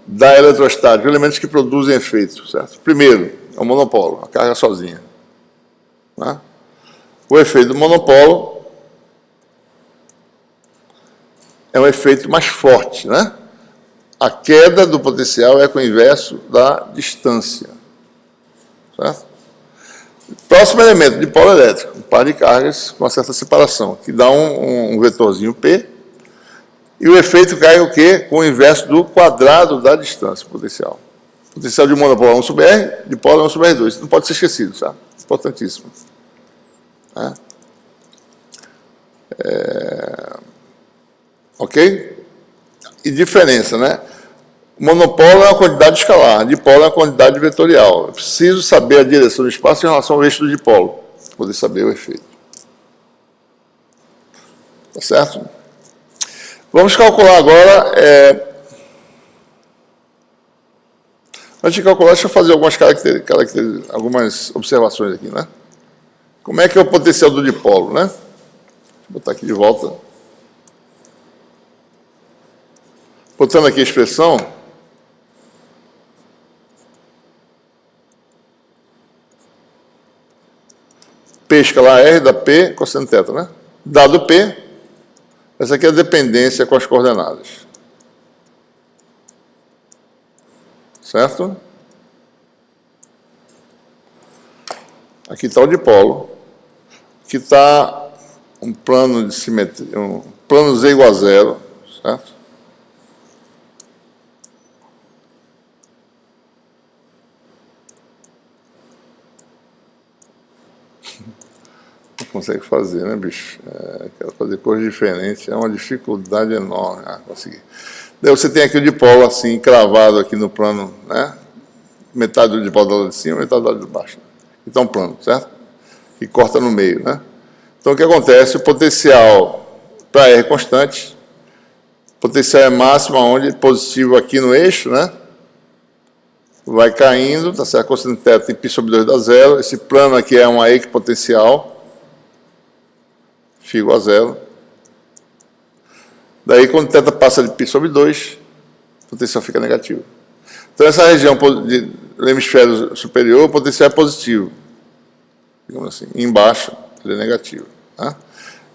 Speaker 1: da eletrostática, elementos que produzem efeito, certo? Primeiro, é o monopolo, a carga sozinha. Né? O efeito do monopolo é um efeito mais forte, né? A queda do potencial é com o inverso da distância. Certo? Próximo elemento, dipolo elétrico, um par de cargas com uma certa separação, que dá um vetorzinho P, e o efeito cai o quê? Com o inverso do quadrado da distância potencial. O potencial de monopolo é 1 sobre R, dipolo é 1 sobre R2. Isso não pode ser esquecido, sabe? Importantíssimo. Ok? E diferença, né? Monopolo é uma quantidade escalar, dipolo é uma quantidade vetorial. Eu preciso saber a direção do espaço em relação ao eixo do dipolo, para poder saber o efeito. Tá certo? Vamos calcular agora... Antes de calcular, deixa eu fazer algumas observações aqui, né? Como é que é o potencial do dipolo, né? Deixa eu botar aqui de volta. Botando aqui a expressão... P escalar R dá P cosseno θ, né? Dado P, essa aqui é a dependência com as coordenadas. Certo? Aqui está o dipolo. Aqui está um plano de simetria, um plano Z igual a 0, certo? Não consegue fazer, né, bicho? Quero fazer coisas diferentes, é uma dificuldade enorme. Consegui. Daí você tem aqui o dipolo assim, cravado aqui no plano, né? metade do dipolo do lado de cima, metade do lado de baixo. Então, plano, certo? E corta no meio, né? Então, o que acontece? O potencial para R constante, o potencial é máximo onde positivo aqui no eixo, né? Vai caindo, tá certo? Cosseno θ em π sobre 2 dá zero. Esse plano aqui é uma equipotencial, φ igual a zero. Daí, quando θ passa de π sobre 2, o potencial fica negativo. Então, essa região do hemisfério superior, o potencial é positivo. Digamos assim, embaixo, ele é negativo. Tá?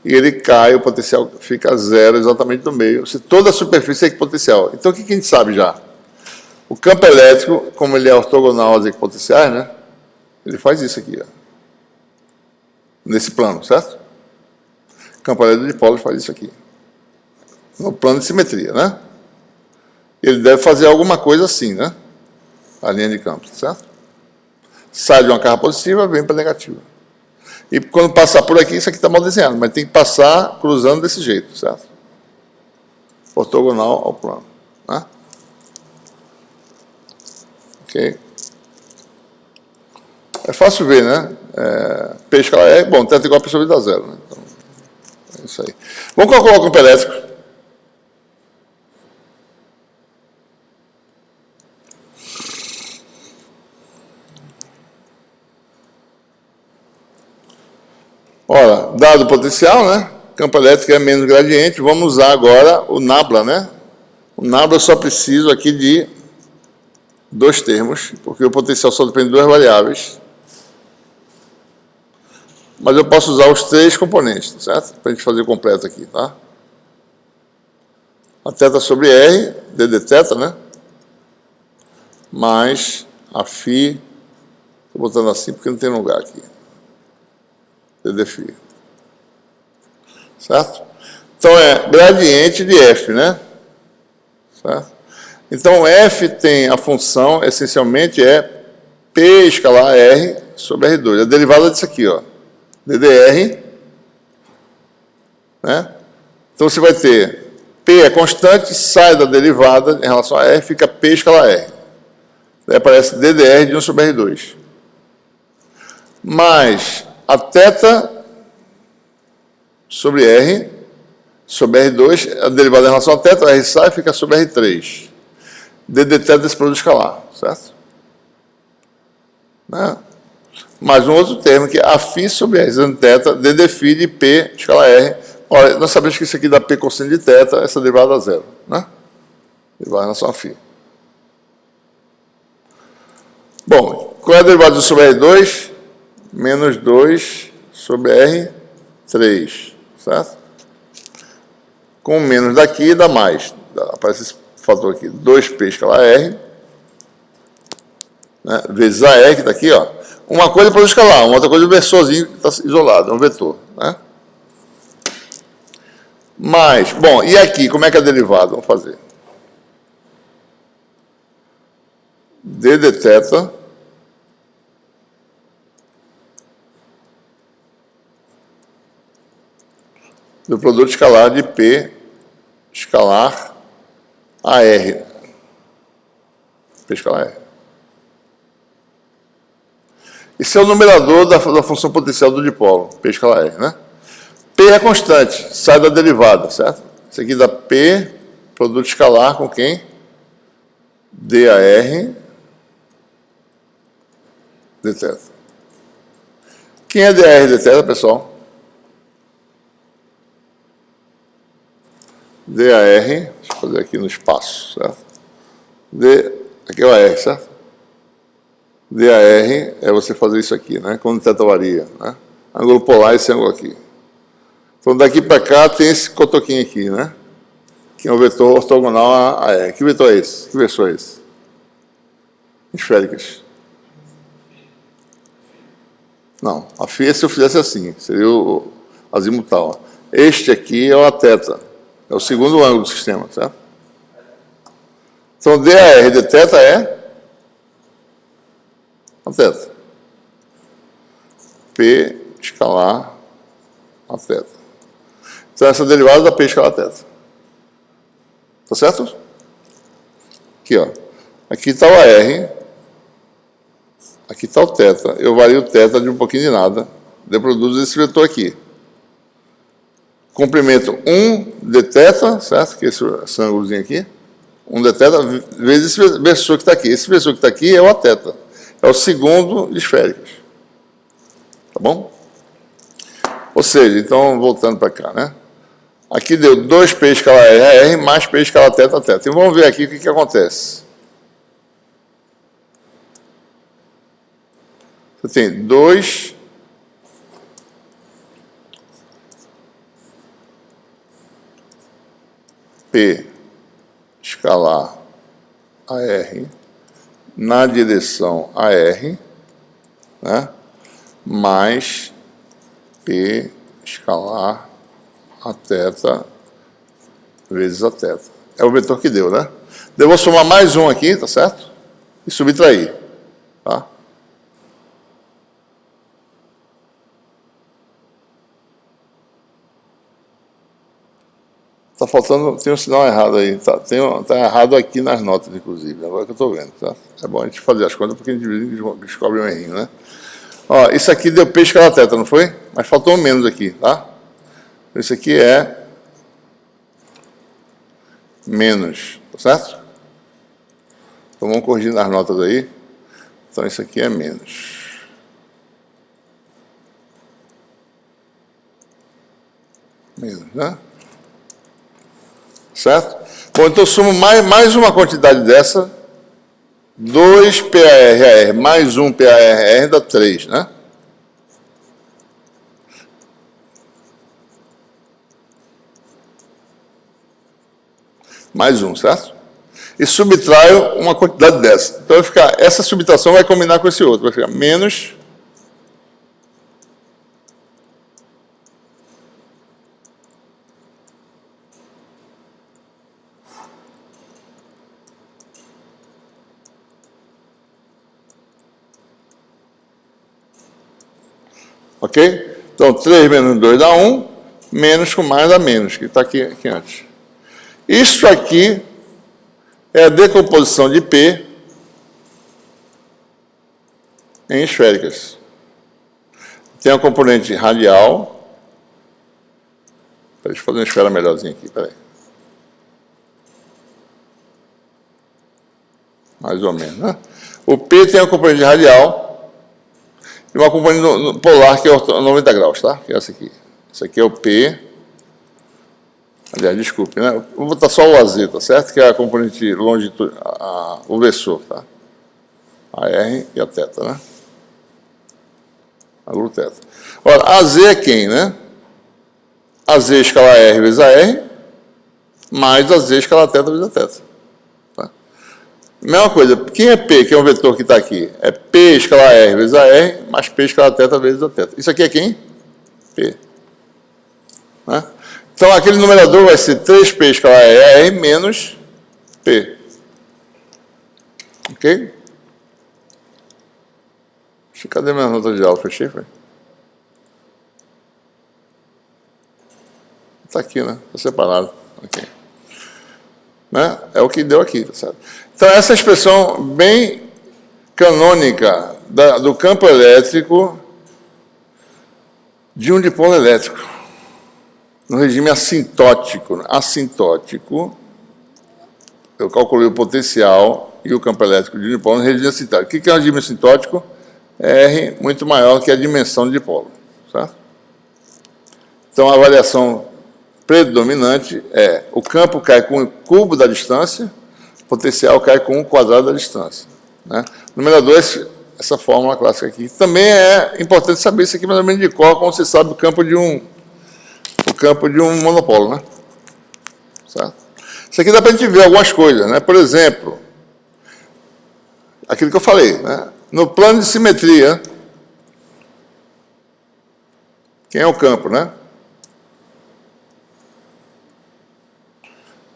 Speaker 1: E ele cai, o potencial fica zero exatamente no meio. Se toda a superfície é equipotencial. Então, o que a gente sabe já? O campo elétrico, como ele é ortogonal às equipotenciais, né? Ele faz isso aqui, ó. Nesse plano, certo? O campo elétrico de dipolo faz isso aqui. No plano de simetria, né? Ele deve fazer alguma coisa assim, né? A linha de campo, certo? Sai de uma carga positiva, vem para negativa. E quando passar por aqui, isso aqui está mal desenhado, mas tem que passar cruzando desse jeito, certo? Ortogonal ao plano. Né? Ok? É fácil ver, né? P escalar R, bom, θ igual a P sobre dá zero, né? Então, é isso aí. Vamos calcular o campo elétrico. Ora, dado o potencial, né? Campo elétrico é menos gradiente, vamos usar agora o nabla, né? O nabla eu só preciso aqui de 2 termos, porque o potencial só depende de 2 variáveis. Mas eu posso usar os 3 componentes, certo? Para a gente fazer o completo aqui, tá? A θ sobre R, d de θ, né? Mais a φ, estou botando assim porque não tem lugar aqui. d de φ. Certo? Então, é gradiente de f, né? Certo? Então, f tem a função, essencialmente, é P escalar R sobre R2. A derivada disso aqui, ó. ddr, né? Então, você vai ter P é constante, sai da derivada em relação a R, fica P escalar R. Daí aparece ddr de 1 sobre R2. Mais a θ sobre R, sobre R2, a derivada em relação a θ, R sai, fica sobre R3. D de θ desse produto escalar, certo? Né? Mais um outro termo, que é a φ sobre R, dizendo θ, d de φ de P escalar R. Olha, nós sabemos que isso aqui dá P cosseno de θ, essa derivada dá zero, né? Derivada em relação a φ. Bom, qual é a derivada sobre R2? Menos 2 sobre R3, certo? Com menos daqui dá mais. Aparece esse fator aqui, 2P escalar R, né, vezes a R, que está aqui, ó. Uma coisa é para escalar, uma outra coisa é o versorzinho que está isolado, é um vetor, né? Mas, bom, e aqui, como é que é a derivada? Vamos fazer. D de θ do produto escalar de P escalar a R. P escalar R. Esse é o numerador da função potencial do dipolo, P escalar R, né? P é constante, sai da derivada, certo? Isso aqui dá P, produto escalar com quem? DAR dθ. Quem é DAR dθ, pessoal? DAR, deixa eu fazer aqui no espaço, certo? Aqui é o R, certo? DAR é você fazer isso aqui, né? Quando θ varia, né? Ângulo polar, esse ângulo aqui. Então, daqui para cá tem esse cotoquinho aqui, né? Que é o vetor ortogonal a R. Que vetor é esse? Que versor é esse? Esféricas. Não, a φ, se eu fizesse assim, seria o azimutal. Este aqui é o θ. É o segundo ângulo do sistema, certo? Então, DAR de θ é a θ. P escalar a θ. Então, essa derivada da P escalar a θ. Tá certo? Aqui, ó. Aqui está o R. Aqui está o θ. Eu vario o θ de um pouquinho de nada. Eu produzo esse vetor aqui. Comprimento 1 de θ, certo? Que é esse ângulozinho aqui. 1 de θ vezes esse versor que está aqui. Esse versor que está aqui é o θ. É o segundo de esféricas. Tá bom? Ou seja, então, voltando para cá, né? Aqui deu 2P escalar R mais P escalar θ. Então, vamos ver aqui o que acontece. Você tem 2 P escalar AR na direção AR, né? Mais P escalar a θ vezes a θ. É o vetor que deu, né? Eu vou somar mais um aqui, tá certo? E subtrair, tá? Tá faltando, tem um sinal errado aí, tá errado aqui nas notas, inclusive, agora que eu estou vendo, tá? É bom a gente fazer as contas porque a gente descobre um errinho, né? Ó, isso aqui deu P escalar θ, não foi? Mas faltou um menos aqui, tá? Isso aqui é menos, tá certo? Então vamos corrigir nas notas aí. Então isso aqui é menos. Menos, né? Certo? Bom, então eu sumo mais uma quantidade dessa. 2 PAR mais 1 PAR dá 3, né? Mais um, certo? E subtraio uma quantidade dessa. Então vai ficar, essa subtração vai combinar com esse outro. Vai ficar menos. Ok? Então 3 menos 2 dá 1. Menos com mais dá menos, que está aqui antes. Isso aqui é a decomposição de P em esféricas. Tem a componente radial. Deixa eu fazer uma esfera melhorzinha aqui, peraí. Mais ou menos, né? O P tem a componente radial e uma componente polar que é 90 graus, tá? Que é essa aqui. Esse aqui é o P. Aliás, desculpe, né? Vou botar só o AZ, tá certo? Que é a componente longitudinal, o versor, tá? A R e a θ, né? A θ. Ora, AZ é quem, né? AZ escalar R vezes a R, mais AZ escalar θ vezes a θ. Tá? Mesma coisa, quem é P, que é o vetor que está aqui? É P escalar R vezes a R, mais P escalar θ vezes a θ. Isso aqui é quem? P. Né? Então, aquele numerador vai ser 3P escalar R menos P. Ok? Cadê minha nota de aula? Fechei, foi? Está aqui, né? Está separado. Ok. Né? É o que deu aqui, tá certo? Então, essa expressão bem canônica do campo elétrico de um dipolo elétrico. No regime assintótico. Assintótico, eu calculei o potencial e o campo elétrico de um dipolo no regime assintótico. O que é um regime assintótico? É R muito maior que a dimensão do dipolo. Certo? Então, a variação predominante é o campo cai com o cubo da distância, o potencial cai com o quadrado da distância. Né? Numerador, essa fórmula clássica aqui. Também é importante saber isso aqui, mais ou menos de cor, como você sabe, o campo de um monopolo, né? Certo? Isso aqui dá para a gente ver algumas coisas, né? Por exemplo, aquilo que eu falei, né? No plano de simetria, quem é o campo, né?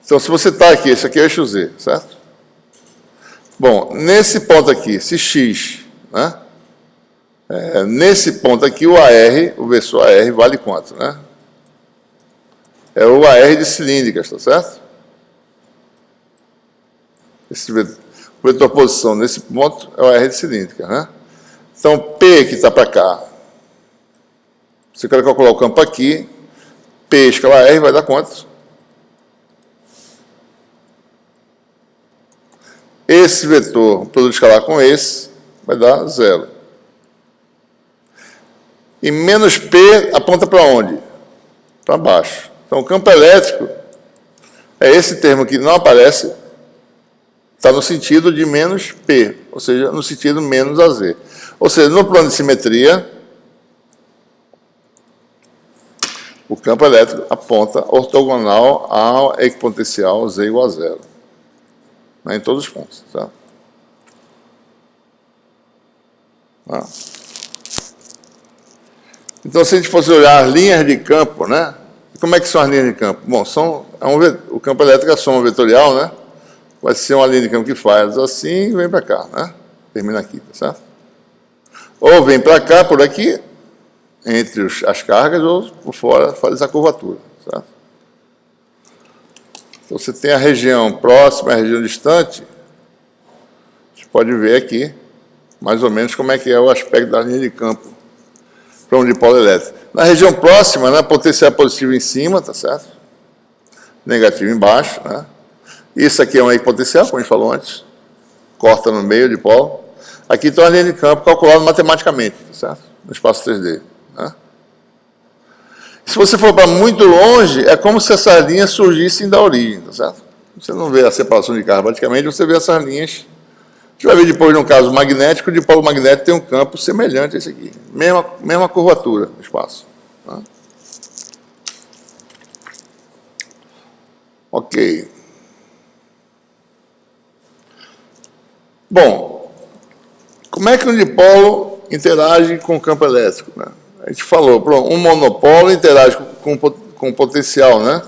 Speaker 1: Então, se você está aqui, esse aqui é o eixo Z, certo? Bom, nesse ponto aqui, se X, né? Nesse ponto aqui, o AR, o versor AR, vale quanto, né? É o AR de cilíndricas, tá certo? O vetor posição nesse ponto é o AR de cilíndrica, né? Então, P que está para cá, você quer calcular o campo aqui, P escalar R vai dar quanto? Esse vetor, produto escalar com esse, vai dar 0. E menos P aponta para onde? Para baixo. Então, o campo elétrico é esse termo que não aparece, está no sentido de menos P, ou seja, no sentido menos AZ. Ou seja, no plano de simetria, o campo elétrico aponta ortogonal ao equipotencial Z igual a 0. Em todos os pontos. Tá? Então, se a gente fosse olhar as linhas de campo, né? Como é que são as linhas de campo? Bom, o campo elétrico é a soma vetorial, né? Vai ser uma linha de campo que faz assim e vem para cá, né? Termina aqui, tá certo? Ou vem para cá, por aqui, entre as cargas, ou por fora, faz essa curvatura, certo? Então, você tem a região próxima, a região distante, a gente pode ver aqui, mais ou menos, como é que é o aspecto da linha de campo para um dipolo elétrico. Na região próxima, né, potencial positivo em cima, tá certo? Negativo embaixo, né? Isso aqui é um equipotencial, como a gente falou antes, corta no meio de dipolo. Aqui tem uma linha de campo calculada matematicamente, tá certo? No espaço 3D. Né? Se você for para muito longe, é como se essas linhas surgissem da origem, tá certo? Você não vê a separação de carga, praticamente, você vê essas linhas. A gente vai ver depois, no caso magnético, o dipolo magnético tem um campo semelhante a esse aqui. Mesma curvatura do espaço. Tá? Ok. Bom, como é que um dipolo interage com o campo elétrico? Né? A gente falou, um monopolo interage com potencial, né?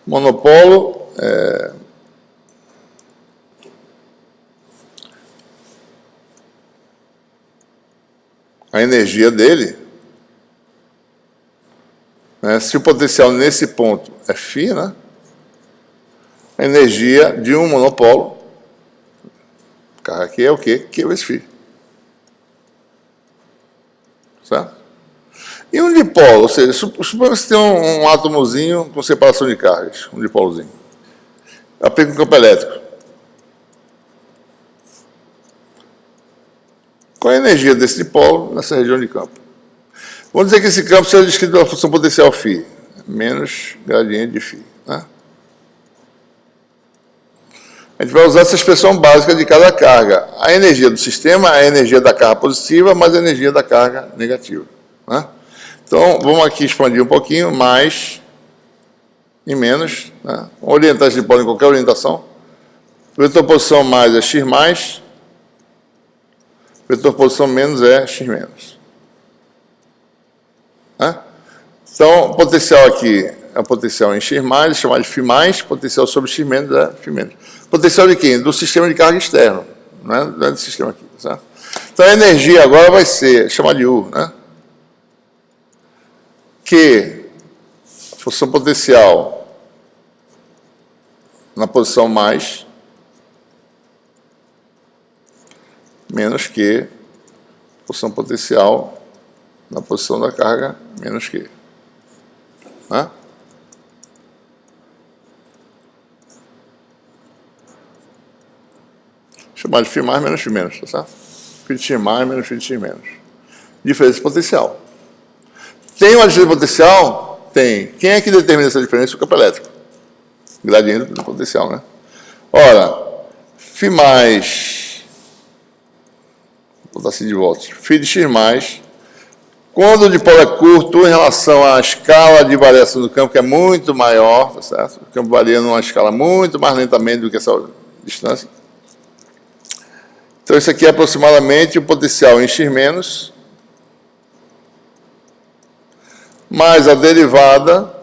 Speaker 1: Monopolo a energia dele, né? Se o potencial nesse ponto é φ, né? A energia de um monopolo, carga aqui é o quê? Q vezes φ. Certo? E um dipolo, ou seja, suponha que você tem um átomozinho com separação de cargas, um dipolozinho. Aplica um campo elétrico. Qual é a energia desse dipolo nessa região de campo? Vamos dizer que esse campo seja descrito pela função potencial φ, menos gradiente de φ. Né? A gente vai usar essa expressão básica de cada carga. A energia do sistema é a energia da carga positiva mais a energia da carga negativa. Né? Então, vamos aqui expandir um pouquinho, mais e menos. Né? Orientar esse dipolo em qualquer orientação. Vetor posição mais é x mais. Vetor posição menos é x menos. Né? Então, o potencial aqui é o potencial em x mais, chamado de φ mais, potencial sobre x menos é φ menos. Potencial de quem? Do sistema de carga externo, não é do sistema aqui, certo? Então a energia agora vai ser chamada de U, né? Que a função potencial na posição mais menos que função potencial na posição da carga menos que. Né? Chamar de φ mais menos φ menos, tá certo? Φ de x mais menos φ de x menos. Diferença de potencial. Tem uma diferença de potencial? Tem. Quem é que determina essa diferença? O campo elétrico. Gradiente do potencial, né? Ora, φ mais, vou botar assim de volta, φ de x mais, quando o dipolo é curto em relação à escala de variação do campo, que é muito maior, tá certo? O campo varia numa escala muito mais lentamente do que essa distância. Então, isso aqui é aproximadamente o potencial em x menos, mais a derivada,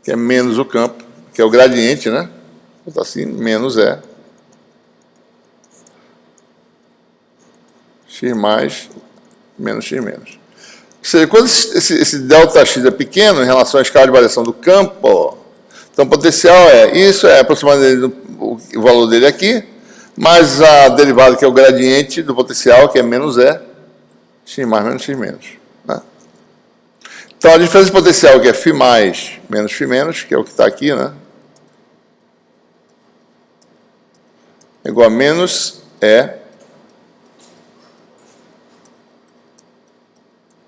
Speaker 1: que é menos o campo, que é o gradiente, né? Então, assim, menos é x mais menos x menos. Ou seja, quando esse ΔX é pequeno em relação à escala de variação do campo, ó, então o potencial isso é aproximadamente o valor dele aqui, mais a derivada, que é o gradiente do potencial, que é menos E, X mais menos X menos. Né? Então, a diferença potencial, que é φ mais menos φ menos, que é o que está aqui, né? É igual a menos E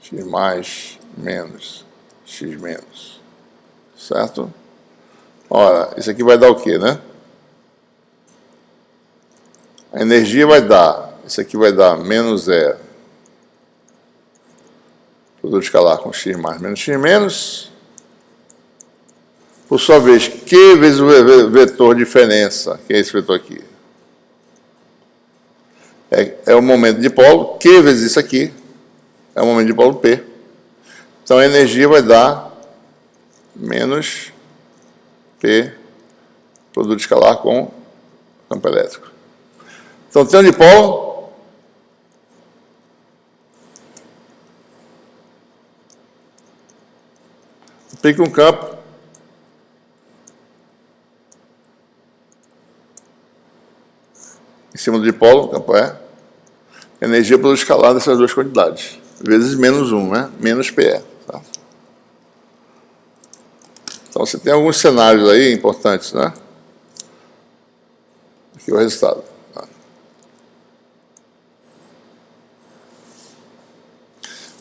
Speaker 1: X mais menos X menos. Certo? Ora, isso aqui vai dar o quê, né? A energia vai dar, isso aqui vai dar menos E, produto escalar com X mais menos X menos, por sua vez, Q vezes o vetor diferença, que é esse vetor aqui. É o momento de polo, Q vezes isso aqui, é o momento de polo P. Então a energia vai dar menos P, produto escalar com campo elétrico. Então tem um dipolo, aplica um campo, em cima do dipolo, o campo é energia produto escalar dessas duas quantidades, vezes menos 1, né? Menos PE. Tá? Então você tem alguns cenários aí importantes, né? Aqui é o resultado. Tá?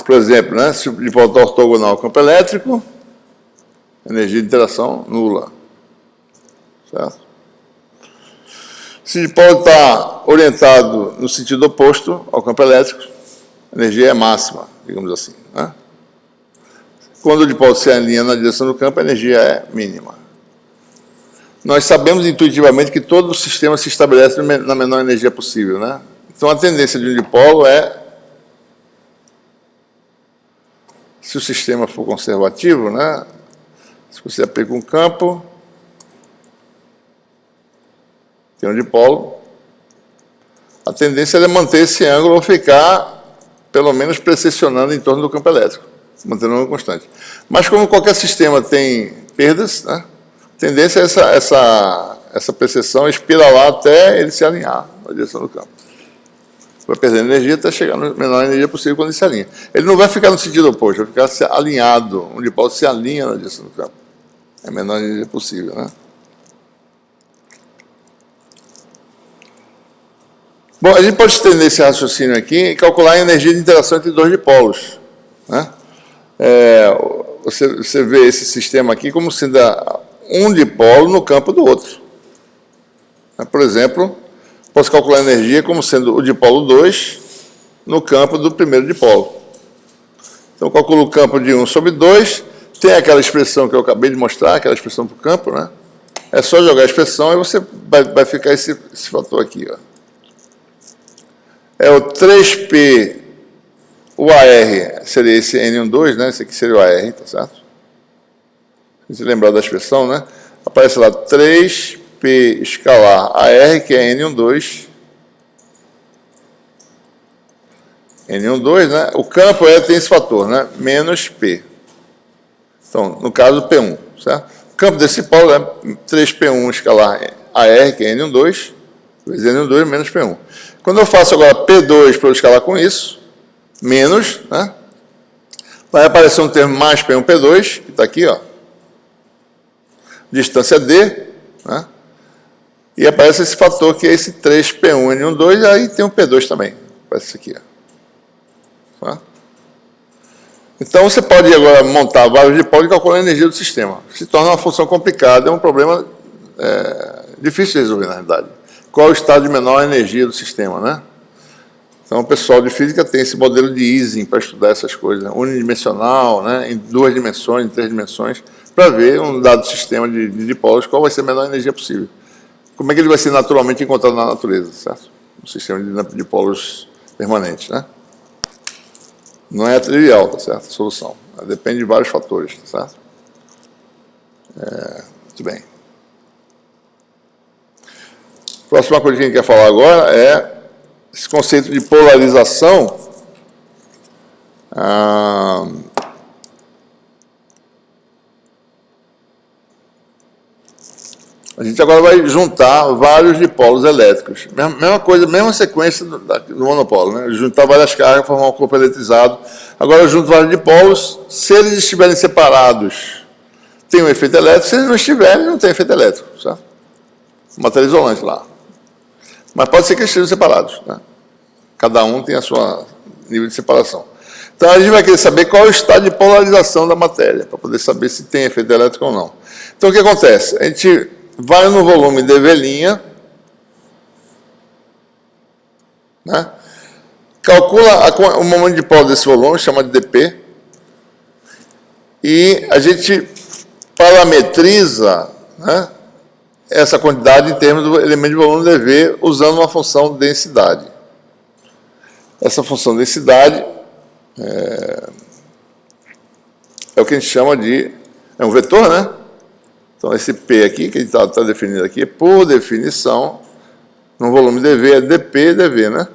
Speaker 1: Por exemplo, né? Se o dipolo está ortogonal ao campo elétrico, energia de interação nula. Certo? Se o dipolo está orientado no sentido oposto ao campo elétrico, a energia é máxima, digamos assim. Né? Quando o dipolo se alinha na direção do campo, a energia é mínima. Nós sabemos intuitivamente que todo o sistema se estabelece na menor energia possível. Né? Então, a tendência de um dipolo é, se o sistema for conservativo, né? Se você aplica um campo, tem um dipolo, a tendência é manter esse ângulo ou ficar, pelo menos, precessionando em torno do campo elétrico, mantendo o ângulo constante. Mas como qualquer sistema tem perdas, né, a tendência é essa precessão espiralar até ele se alinhar na direção do campo. Vai perdendo energia até chegar na menor energia possível quando ele se alinha. Ele não vai ficar no sentido oposto, vai ficar alinhado. Um dipolo se alinha na direção do campo. É a menor energia possível, né? Bom, a gente pode estender esse raciocínio aqui e calcular a energia de interação entre dois dipolos. Né? Você vê esse sistema aqui como sendo um dipolo no campo do outro. Por exemplo, posso calcular a energia como sendo o dipolo 2 no campo do primeiro dipolo. Então, eu calculo o campo de 1 sobre 2, tem aquela expressão que eu acabei de mostrar, aquela expressão para o campo, né? É só jogar a expressão e você vai ficar esse fator aqui, ó. É o 3P, o AR seria esse N12, né? Esse aqui seria o AR, tá certo? Se você lembrar da expressão, né? Aparece lá 3P escalar AR, que é N12. N12, né? O campo tem esse fator, né? Menos P. Então, no caso, P1, certo? O campo desse polo é 3P1 escalar AR, que é N12, vezes N12 menos P1. Quando eu faço agora P2 para eu escalar com isso, menos, né? Vai aparecer um termo mais P1, P2, que está aqui, ó. Distância D, né? E aparece esse fator que é esse 3P1, N12, e aí tem um P2 também. Aparece isso aqui, ó. Tá? Então, você pode agora montar vários dipolos e calcular a energia do sistema. Se torna uma função complicada, é um problema difícil de resolver, na realidade. Qual é o estado de menor energia do sistema, né? Então, o pessoal de física tem esse modelo de Ising para estudar essas coisas, né? Unidimensional, né? Em 2 dimensões, em 3 dimensões, para ver um dado sistema de dipolos, qual vai ser a menor energia possível. Como é que ele vai ser naturalmente encontrado na natureza, certo? Um sistema de dipolos permanentes, né? Não é trivial, tá certo? A solução. Depende de vários fatores, tá certo? Muito bem. A próxima coisa que a gente quer falar agora é esse conceito de polarização. A gente agora vai juntar vários dipolos elétricos. Mesma coisa, mesma sequência do monopolo, né? Juntar várias cargas, formar um corpo eletrizado. Agora eu junto vários dipolos. Se eles estiverem separados, tem um efeito elétrico. Se eles não estiverem, não tem efeito elétrico, certo? Matéria isolante lá. Mas pode ser que eles estejam separados, né? Cada um tem a sua nível de separação. Então a gente vai querer saber qual é o estado de polarização da matéria, para poder saber se tem efeito elétrico ou não. Então o que acontece? A gente vai no volume dV', né? Calcula o momento de polo desse volume, chama de dP, e a gente parametriza, né, essa quantidade em termos do elemento de volume dV usando uma função de densidade. Essa função de densidade é o que a gente chama de... é um vetor, né? Então, esse P aqui, que a gente está definindo aqui, por definição, no volume dV é dP dV, né?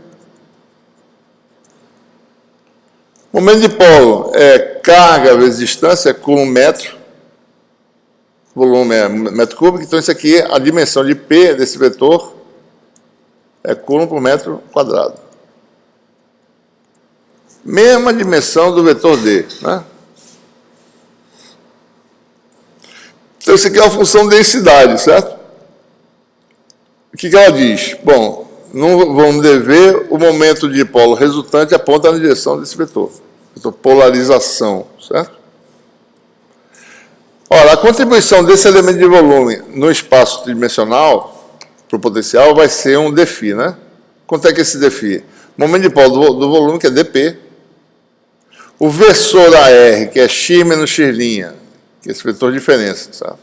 Speaker 1: Momento de polo é carga vezes distância, coulomb metro. Volume é metro cúbico, então isso aqui, a dimensão de P desse vetor é coulomb por metro quadrado. Mesma dimensão do vetor D, né? Então, isso aqui é uma função de densidade, certo? O que ela diz? Bom, no volume dV, o momento de dipolo resultante aponta na direção desse vetor. Vetor polarização, certo? Ora, a contribuição desse elemento de volume no espaço tridimensional, para o potencial, vai ser um dφ, né? Quanto é que esse dφ? O momento de dipolo do volume, que é dP. O versor AR, que é x menos x', que é esse vetor de diferença, sabe?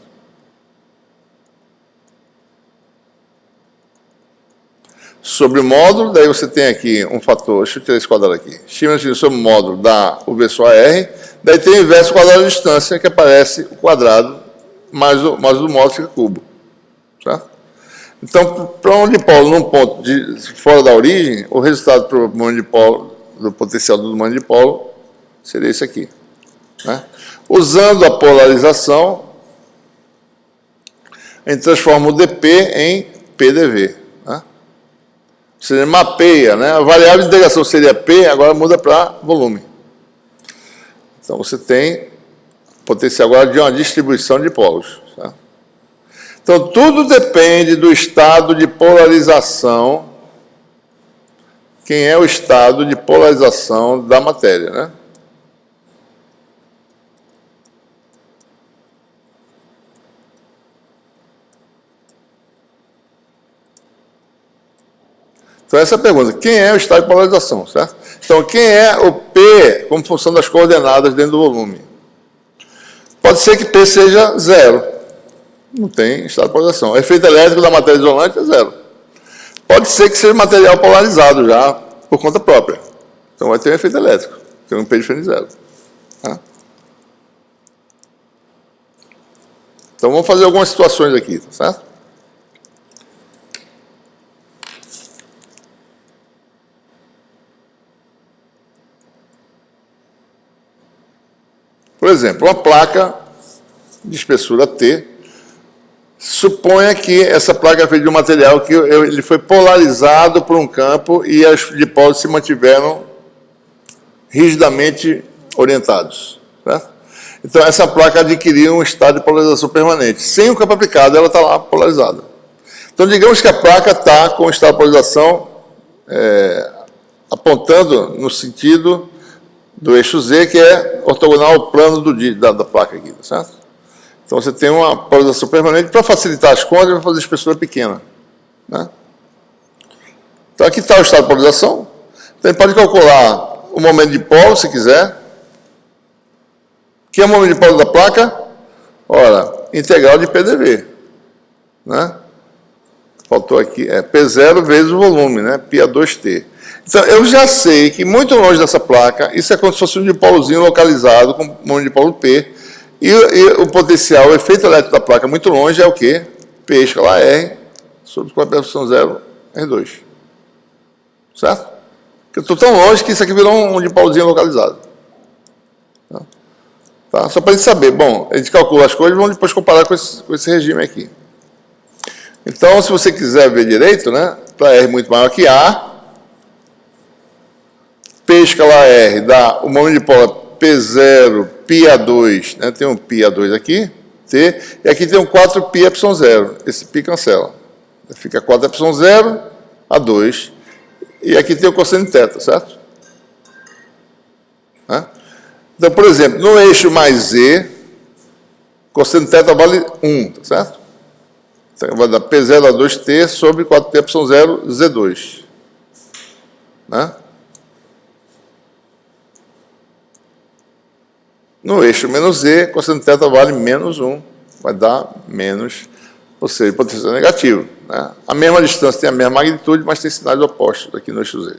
Speaker 1: Sobre o módulo, daí você tem aqui um fator, deixa eu tirar esse quadrado aqui, x menos x sobre o módulo dá o versor AR, daí tem o inverso quadrado de distância, que aparece o quadrado, mais o módulo fica cubo, certo? Então, para um dipolo num ponto fora da origem, o resultado para o momento de dipolo, do potencial do momento de dipolo, seria esse aqui, né? Usando a polarização, a gente transforma o dP em PdV. Né? Você mapeia, né? A variável de integração seria P, agora muda para volume. Então você tem potencial agora de uma distribuição de polos. Tá? Então tudo depende do estado de polarização. Quem é o estado de polarização da matéria, né? Então, essa é a pergunta. Quem é o estado de polarização, certo? Então, quem é o P como função das coordenadas dentro do volume? Pode ser que P seja zero. Não tem estado de polarização. O efeito elétrico da matéria isolante é zero. Pode ser que seja material polarizado já, por conta própria. Então, vai ter um efeito elétrico. Tem um P diferente de zero. Tá? Então, vamos fazer algumas situações aqui, tá certo? Por exemplo, uma placa de espessura T, suponha que essa placa é feita de um material que ele foi polarizado por um campo e os dipolos se mantiveram rigidamente orientados. Certo? Então, essa placa adquiriu um estado de polarização permanente. Sem o campo aplicado, ela está lá polarizada. Então, digamos que a placa está com o estado de polarização apontando no sentido do eixo Z, que é ortogonal ao plano da placa aqui, tá certo? Então, você tem uma polarização permanente. Para facilitar as contas, vai fazer espessura pequena. Né? Então, aqui está o estado de polarização. Então, pode calcular o momento de polo, se quiser. Que é o momento de polo da placa? Ora, integral de PdV. Né? Faltou aqui, P0 vezes o volume, né? Π a 2T. Então, eu já sei que muito longe dessa placa, isso é como se fosse um dipolozinho localizado com um momento de polo P, e o potencial, o efeito elétrico da placa muito longe é o quê? P escalar R sobre 4π0 R2. Certo? Porque eu estou tão longe que isso aqui virou um dipolozinho localizado. Tá? Só para a gente saber. Bom, a gente calcula as coisas e vamos depois comparar com esse regime aqui. Então, se você quiser ver direito, né, para R muito maior que A, P escalar R dá o momento dipolar P0, πA2, né, tem um πA2 aqui, T, e aqui tem um 4πε0, esse π cancela. Fica 4ε0, A2, e aqui tem o cosseno θ, certo? Né? Então, por exemplo, no eixo mais Z, cosseno θ vale 1, tá certo? Então, vai dar P0 A2T sobre 4πε0 Z2. Né? No eixo menos Z, cosseno θ vale menos 1, vai dar menos, ou seja, potencial negativo. Né? A mesma distância tem a mesma magnitude, mas tem sinais opostos aqui no eixo Z.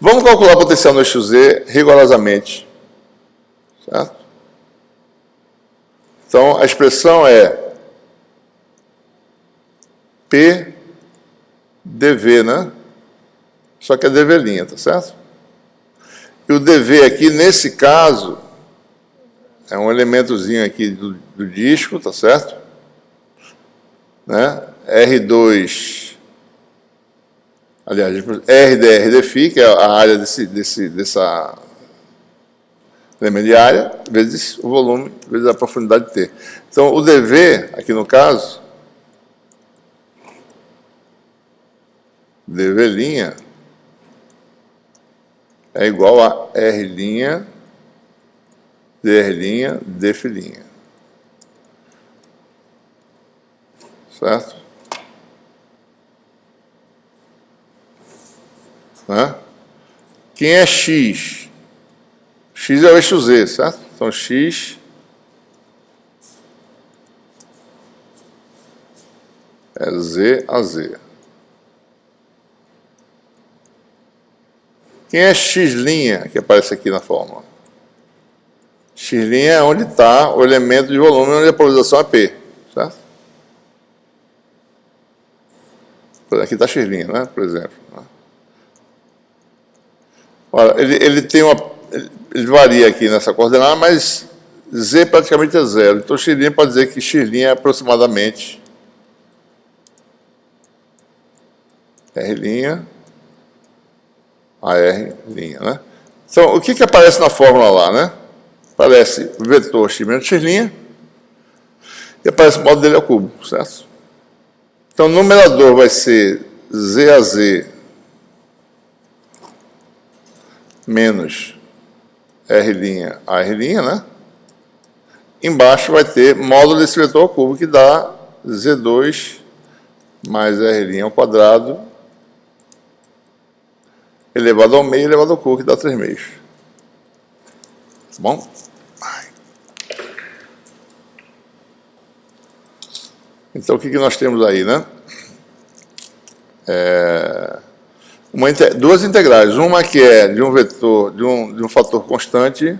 Speaker 1: Vamos calcular o potencial no eixo Z rigorosamente. Certo? Então, a expressão é P dV, né? Só que é dV', tá certo? E o dV aqui, nesse caso, é um elementozinho aqui do disco, tá certo? Né? R2, aliás, R dr dφ, que é a área dessa elemento de área, vezes o volume, vezes a profundidade T. Então, o dV, aqui no caso, dV' é igual a R', dr', dφ'. Certo? Né? Quem é X? X é o eixo Z, certo? Então, X é Z a Z. Quem é X', que aparece aqui na fórmula? X' é onde está o elemento de volume, onde a polarização é P, certo? Aqui está X', né? Por exemplo. Ora, ele varia aqui nessa coordenada, mas Z praticamente é zero. Então, X' pode dizer que X' é aproximadamente R', a R', né? Então, o que aparece na fórmula lá, né? Aparece o vetor x menos x' e aparece o modo dele ao cubo, certo? Então, o numerador vai ser Z a Z menos R' a R', né? Embaixo vai ter módulo desse vetor ao cubo, que dá Z2 mais R' ao quadrado elevado ao meio, elevado ao cubo, que dá 3 meios. Tá bom? Então, o que nós temos aí, né? Duas integrais. Uma que é de um vetor, de um fator constante,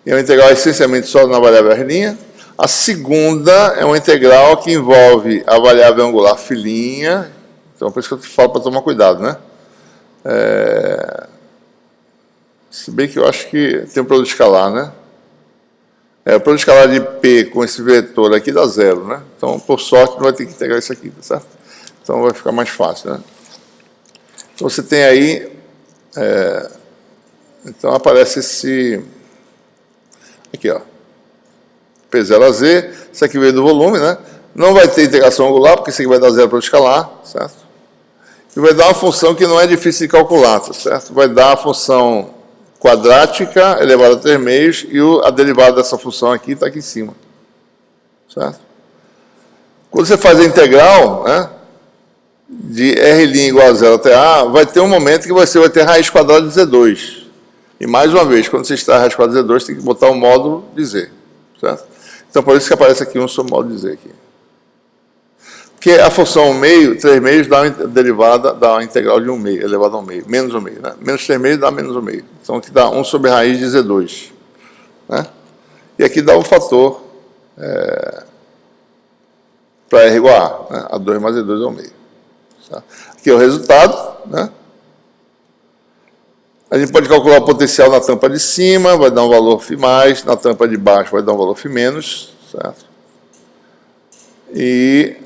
Speaker 1: e uma integral essencialmente só na variável R'. A segunda é uma integral que envolve a variável angular filhinha. Então, por isso que eu te falo para tomar cuidado, né? Se bem que eu acho que tem um produto escalar, né? O produto escalar de P com esse vetor aqui dá zero, né? Então, por sorte, não vai ter que integrar isso aqui, tá certo? Então, vai ficar mais fácil, né? Então, você tem aí... então, aparece esse... Aqui, ó. P0 a Z. Isso aqui veio do volume, né? Não vai ter integração angular, porque isso aqui vai dar zero para o escalar, certo? E vai dar uma função que não é difícil de calcular, tá certo? Vai dar a função quadrática elevada a 3 meios e a derivada dessa função aqui está aqui em cima. Certo? Quando você faz a integral, né, de R' igual a 0 até A, vai ter um momento que você vai ter raiz quadrada de Z2. E mais uma vez, quando você está a raiz quadrada de Z2, tem que botar o módulo de Z. Certo? Então, por isso que aparece aqui um submódulo de Z aqui. Porque a função 1 meio, 3 meios, dá uma derivada, dá uma integral de 1 meio, elevado a 1 meio, menos 1 meio, né? Menos 3 meios dá menos 1 meio. Então, aqui dá 1 sobre a raiz de Z2. Né? E aqui dá um fator para R igual a, né? A2 mais E2 é 1 meio. Tá? Aqui é o resultado, né? A gente pode calcular o potencial na tampa de cima, vai dar um valor φ+, na tampa de baixo vai dar um valor φ-, certo? E,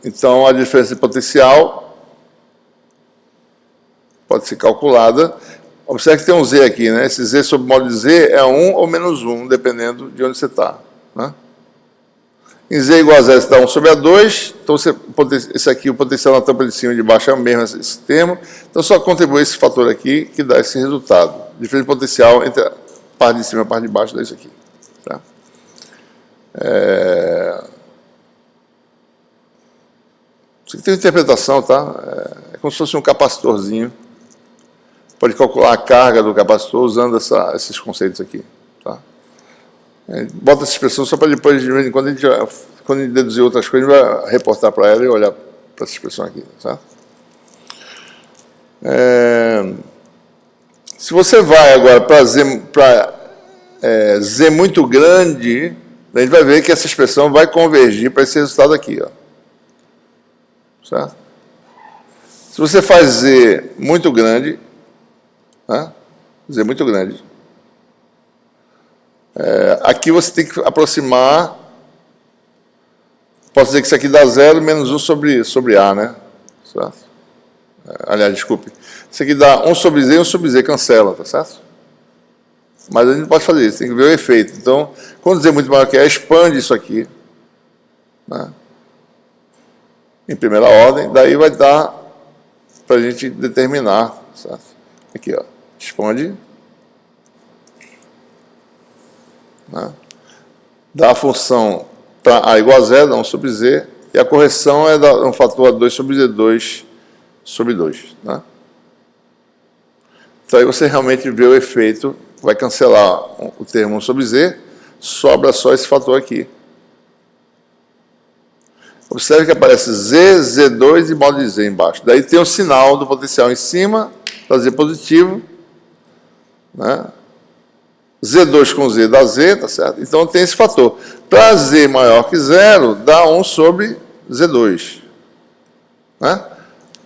Speaker 1: então, a diferença de potencial pode ser calculada. Observe que tem um Z aqui, né? Esse Z sobre modo de Z é 1 ou menos 1, dependendo de onde você está. Né? Em Z igual a 0, você dá 1 sobre A2. Então, esse aqui, o potencial na tampa de cima e de baixo é o mesmo, esse termo. Então, só contribui esse fator aqui que dá esse resultado. Diferença de potencial entre a parte de cima e a parte de baixo dá isso aqui. Tá? Isso aqui tem uma interpretação, tá? É como se fosse um capacitorzinho. Pode calcular a carga do capacitor usando esses conceitos aqui. Tá? Bota essa expressão só para depois, de vez em quando, quando a gente deduzir outras coisas, a gente vai reportar para ela e olhar para essa expressão aqui. Tá? Se você vai agora para Z muito grande, a gente vai ver que essa expressão vai convergir para esse resultado aqui. Ó. Certo? Se você faz Z muito grande, né? Z muito grande, aqui você tem que aproximar, posso dizer que isso aqui dá 0 menos 1 sobre A, né? Certo? Aliás, desculpe, isso aqui dá 1 sobre Z e 1 sobre Z, cancela, tá certo? Mas a gente não pode fazer isso, tem que ver o efeito. Então, quando Z é muito maior que A, expande isso aqui, né? Em primeira ordem, daí vai dar para a gente determinar, certo? Aqui, ó, expande, né? Dá a função para A igual a 0, dá 1 sobre Z, e a correção é um fator 2 sobre Z2 sobre 2. Né? Então aí você realmente vê o efeito, vai cancelar o termo 1 sobre Z, sobra só esse fator aqui. Observe que aparece Z, Z2 e modo de Z embaixo. Daí tem o sinal do potencial em cima, para Z positivo, né? Z2 com Z dá Z, tá certo? Então tem esse fator. Para Z maior que 0, dá 1 sobre Z2. Né?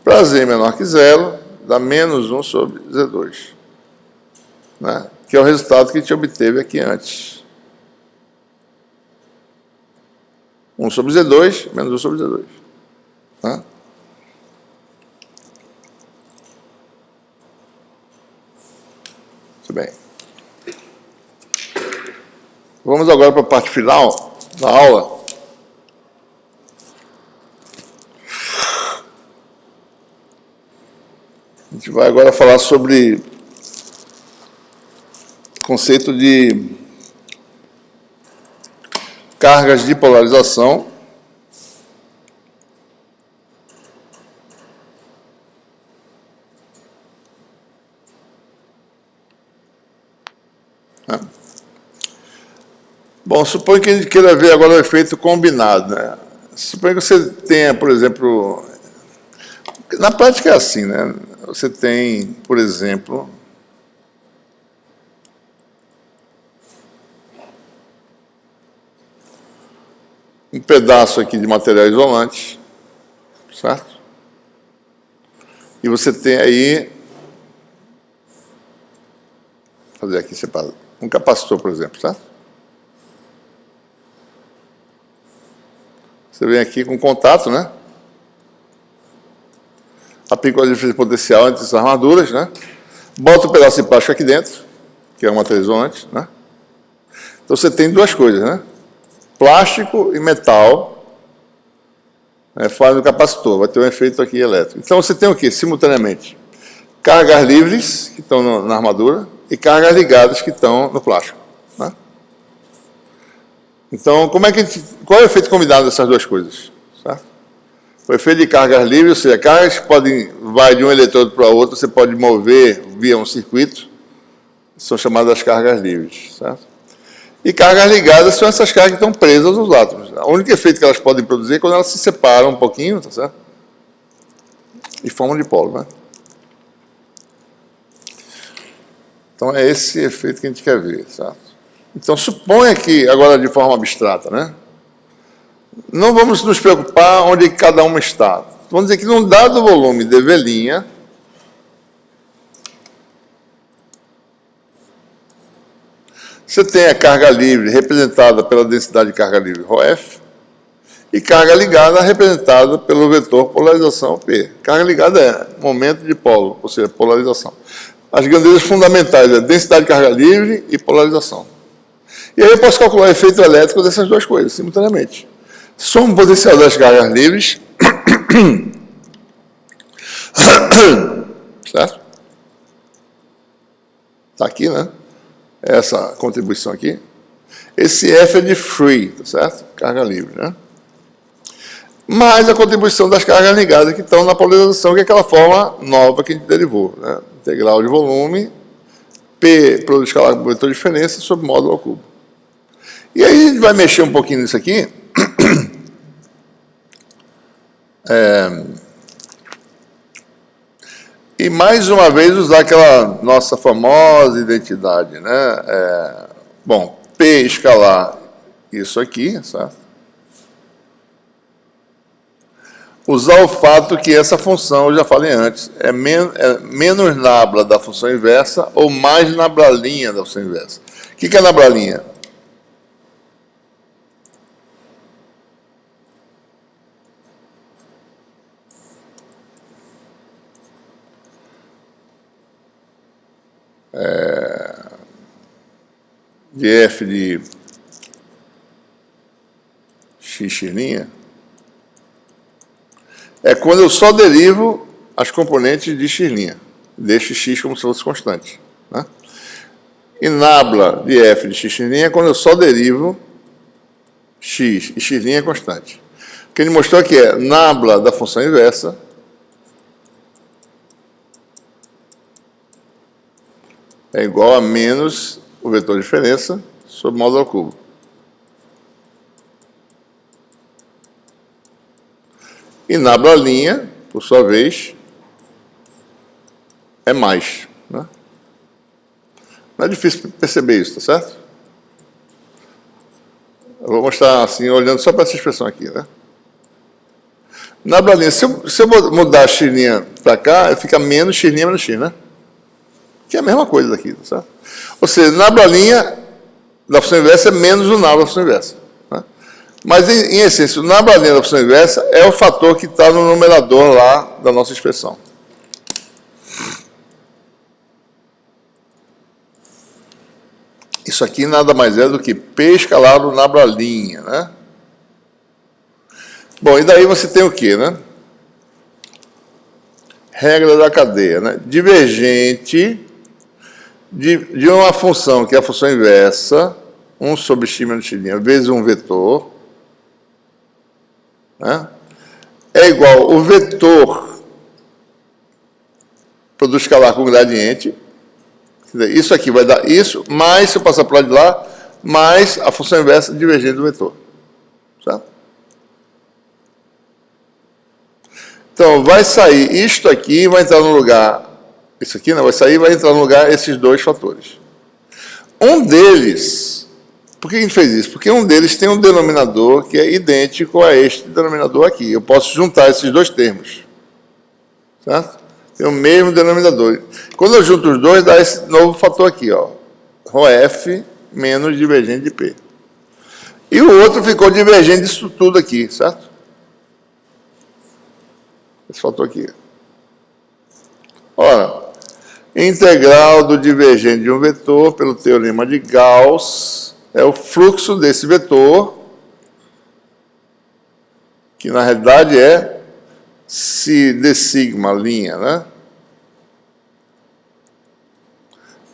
Speaker 1: Para Z menor que 0, dá menos 1 sobre Z2. Né? Que é o resultado que a gente obteve aqui antes. 1 sobre Z2, menos 1 sobre Z2. Né? Muito bem. Vamos agora para a parte final da aula. A gente vai agora falar sobre o conceito de cargas de polarização. Bom, suponho que a gente queira ver agora o efeito combinado. Né? Suponho que você tenha, por exemplo... Na prática é assim, né? Você tem, por exemplo... um pedaço aqui de material isolante, certo? E você tem aí... Vou fazer aqui separado. Um capacitor, por exemplo, certo? Você vem aqui com contato, né? Aplica a diferença de potencial entre as armaduras, né? Bota um pedaço de plástico aqui dentro, que é um material isolante, né? Então você tem duas coisas, né? Plástico e metal, né, faz o capacitor, vai ter um efeito aqui elétrico. Então você tem o quê? Simultaneamente, cargas livres, que estão na armadura, e cargas ligadas, que estão no plástico. Né? Então, qual é o efeito combinado dessas duas coisas? Certo? O efeito de cargas livres, ou seja, cargas que vai de um eletrodo para outro, você pode mover via um circuito, são chamadas cargas livres. Certo? E cargas ligadas são essas cargas que estão presas aos átomos. O único efeito que elas podem produzir é quando elas se separam um pouquinho, tá certo? E formam dipolo, né? Então é esse efeito que a gente quer ver, certo? Então suponha que, agora de forma abstrata, né? Não vamos nos preocupar onde cada uma está. Vamos dizer que num dado volume de V', você tem a carga livre representada pela densidade de carga livre ρf, e carga ligada representada pelo vetor polarização P. Carga ligada é momento de polo, ou seja, polarização. As grandezas fundamentais é densidade de carga livre e polarização. E aí eu posso calcular o efeito elétrico dessas duas coisas, simultaneamente. Soma o potencial das cargas livres, certo? Está aqui, né? Essa contribuição aqui. Esse F é de free, tá certo? Carga livre, né? Mais a contribuição das cargas ligadas que estão na polarização, que é aquela forma nova que a gente derivou, né? Integral de volume, P, produto escalar com vetor de diferença, sobre módulo ao cubo. E aí a gente vai mexer um pouquinho nisso aqui. E mais uma vez usar aquela nossa famosa identidade, né? Bom, P escalar isso aqui, certo? Usar o fato que essa função, eu já falei antes, é menos nabla da função inversa ou mais nablalinha da função inversa. O que é nablalinha? De F de x', é quando eu só derivo as componentes de x', deixo x como se fosse constante, né? E nabla de F de x' é quando eu só derivo x, e x' é constante. O que ele mostrou aqui é nabla da função inversa é igual a menos o vetor de diferença sobre módulo ao cubo. E nablalinha, por sua vez, é mais, né? Não é difícil perceber isso, tá certo? Eu vou mostrar assim, olhando só para essa expressão aqui, né? Nablalinha, se eu mudar a x' para cá, fica menos x' menos x, né? Que é a mesma coisa daqui, tá certo? Ou seja, nablalinha da função inversa é menos o nabla da função inversa, né? Mas, em essência, o nablalinha da função inversa é o fator que está no numerador lá da nossa expressão. Isso aqui nada mais é do que P escalado nablalinha, né? Bom, e daí você tem o quê, né? Regra da cadeia, né? Divergente de uma função, que é a função inversa, 1 sobre x menos x', vezes um vetor, né? É igual o vetor produto escalar com gradiente. Isso aqui vai dar isso, mais, se eu passar para o lado de lá, mais a função inversa divergente do vetor. Certo? Então, vai sair isto aqui, vai entrar no lugar, isso aqui não vai sair, vai entrar no lugar esses dois fatores. Um deles, por que a gente fez isso? Porque um deles tem um denominador que é idêntico a este denominador aqui. Eu posso juntar esses dois termos. Certo? Tem o mesmo denominador. Quando eu junto os dois, dá esse novo fator aqui, ó. ρf menos divergente de P. E o outro ficou divergente disso tudo aqui, certo? Esse fator aqui. Ora, integral do divergente de um vetor pelo teorema de Gauss é o fluxo desse vetor, que na realidade é se d sigma linha, né?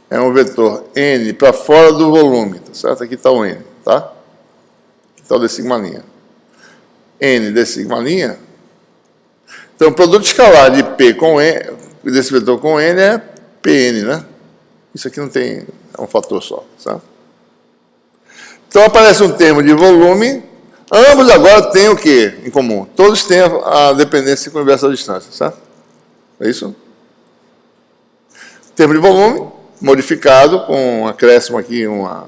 Speaker 1: É um vetor n para fora do volume, tá certo? Aqui está o n, tá? Aqui está o d sigma linha. N d sigma linha. Então, o produto escalar de P com n, desse vetor com n é Pn, né? Isso aqui não tem, é um fator só, certo? Então, aparece um termo de volume. Ambos agora têm o que em comum? Todos têm a dependência com inversa da distância, certo? É isso? Termo de volume, modificado com um acréscimo aqui, uma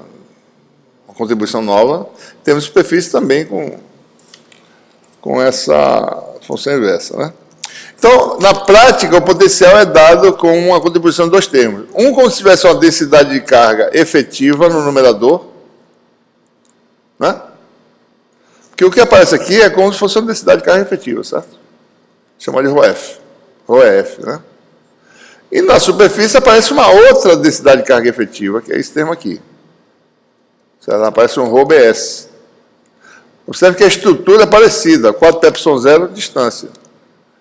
Speaker 1: contribuição nova. Termo de superfície também com essa função inversa, né? Então, na prática, o potencial é dado com uma contribuição de dois termos. Um como se tivesse uma densidade de carga efetiva no numerador, né? Porque o que aparece aqui é como se fosse uma densidade de carga efetiva, certo? Chama de ρF. ρEF, né? E na superfície aparece uma outra densidade de carga efetiva, que é esse termo aqui. Certo? Aparece um ρBS. Observe que a estrutura é parecida, 4π0 distância.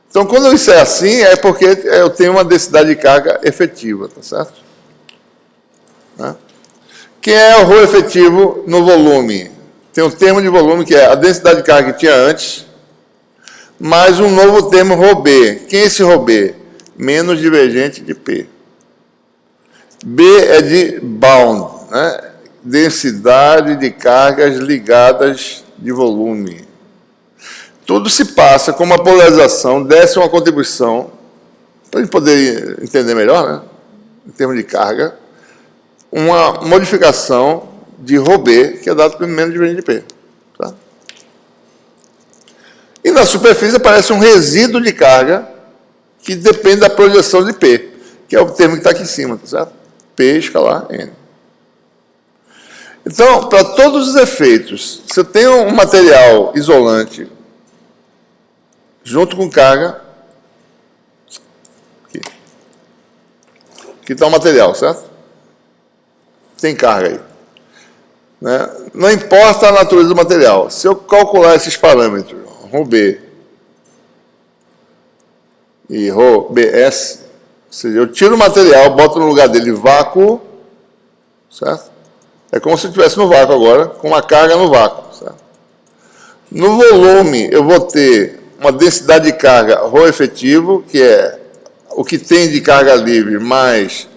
Speaker 1: Então, quando isso é assim, é porque eu tenho uma densidade de carga efetiva, tá certo? Né? Quem é o ρ efetivo no volume? Tem um termo de volume que é a densidade de carga que tinha antes, mais um novo termo ρB. Quem é esse ρB? Menos divergente de P. B é de bound, né? Densidade de cargas ligadas de volume. Tudo se passa com uma polarização, desce uma contribuição, para a gente poder entender melhor, né? Em termos de carga, uma modificação de ρB, que é dado pelo menos divergente de P. Tá? E na superfície aparece um resíduo de carga que depende da projeção de P, que é o termo que está aqui em cima, tá certo? P escalar N. Então, para todos os efeitos, se eu tenho um material isolante junto com carga, aqui está o material, certo? Tem carga aí. Né? Não importa a natureza do material. Se eu calcular esses parâmetros, ρB e ρBS, ou seja, eu tiro o material, boto no lugar dele vácuo, certo? É como se eu estivesse no vácuo agora, com uma carga no vácuo, certo? No volume, eu vou ter uma densidade de carga ρ efetivo, que é o que tem de carga livre mais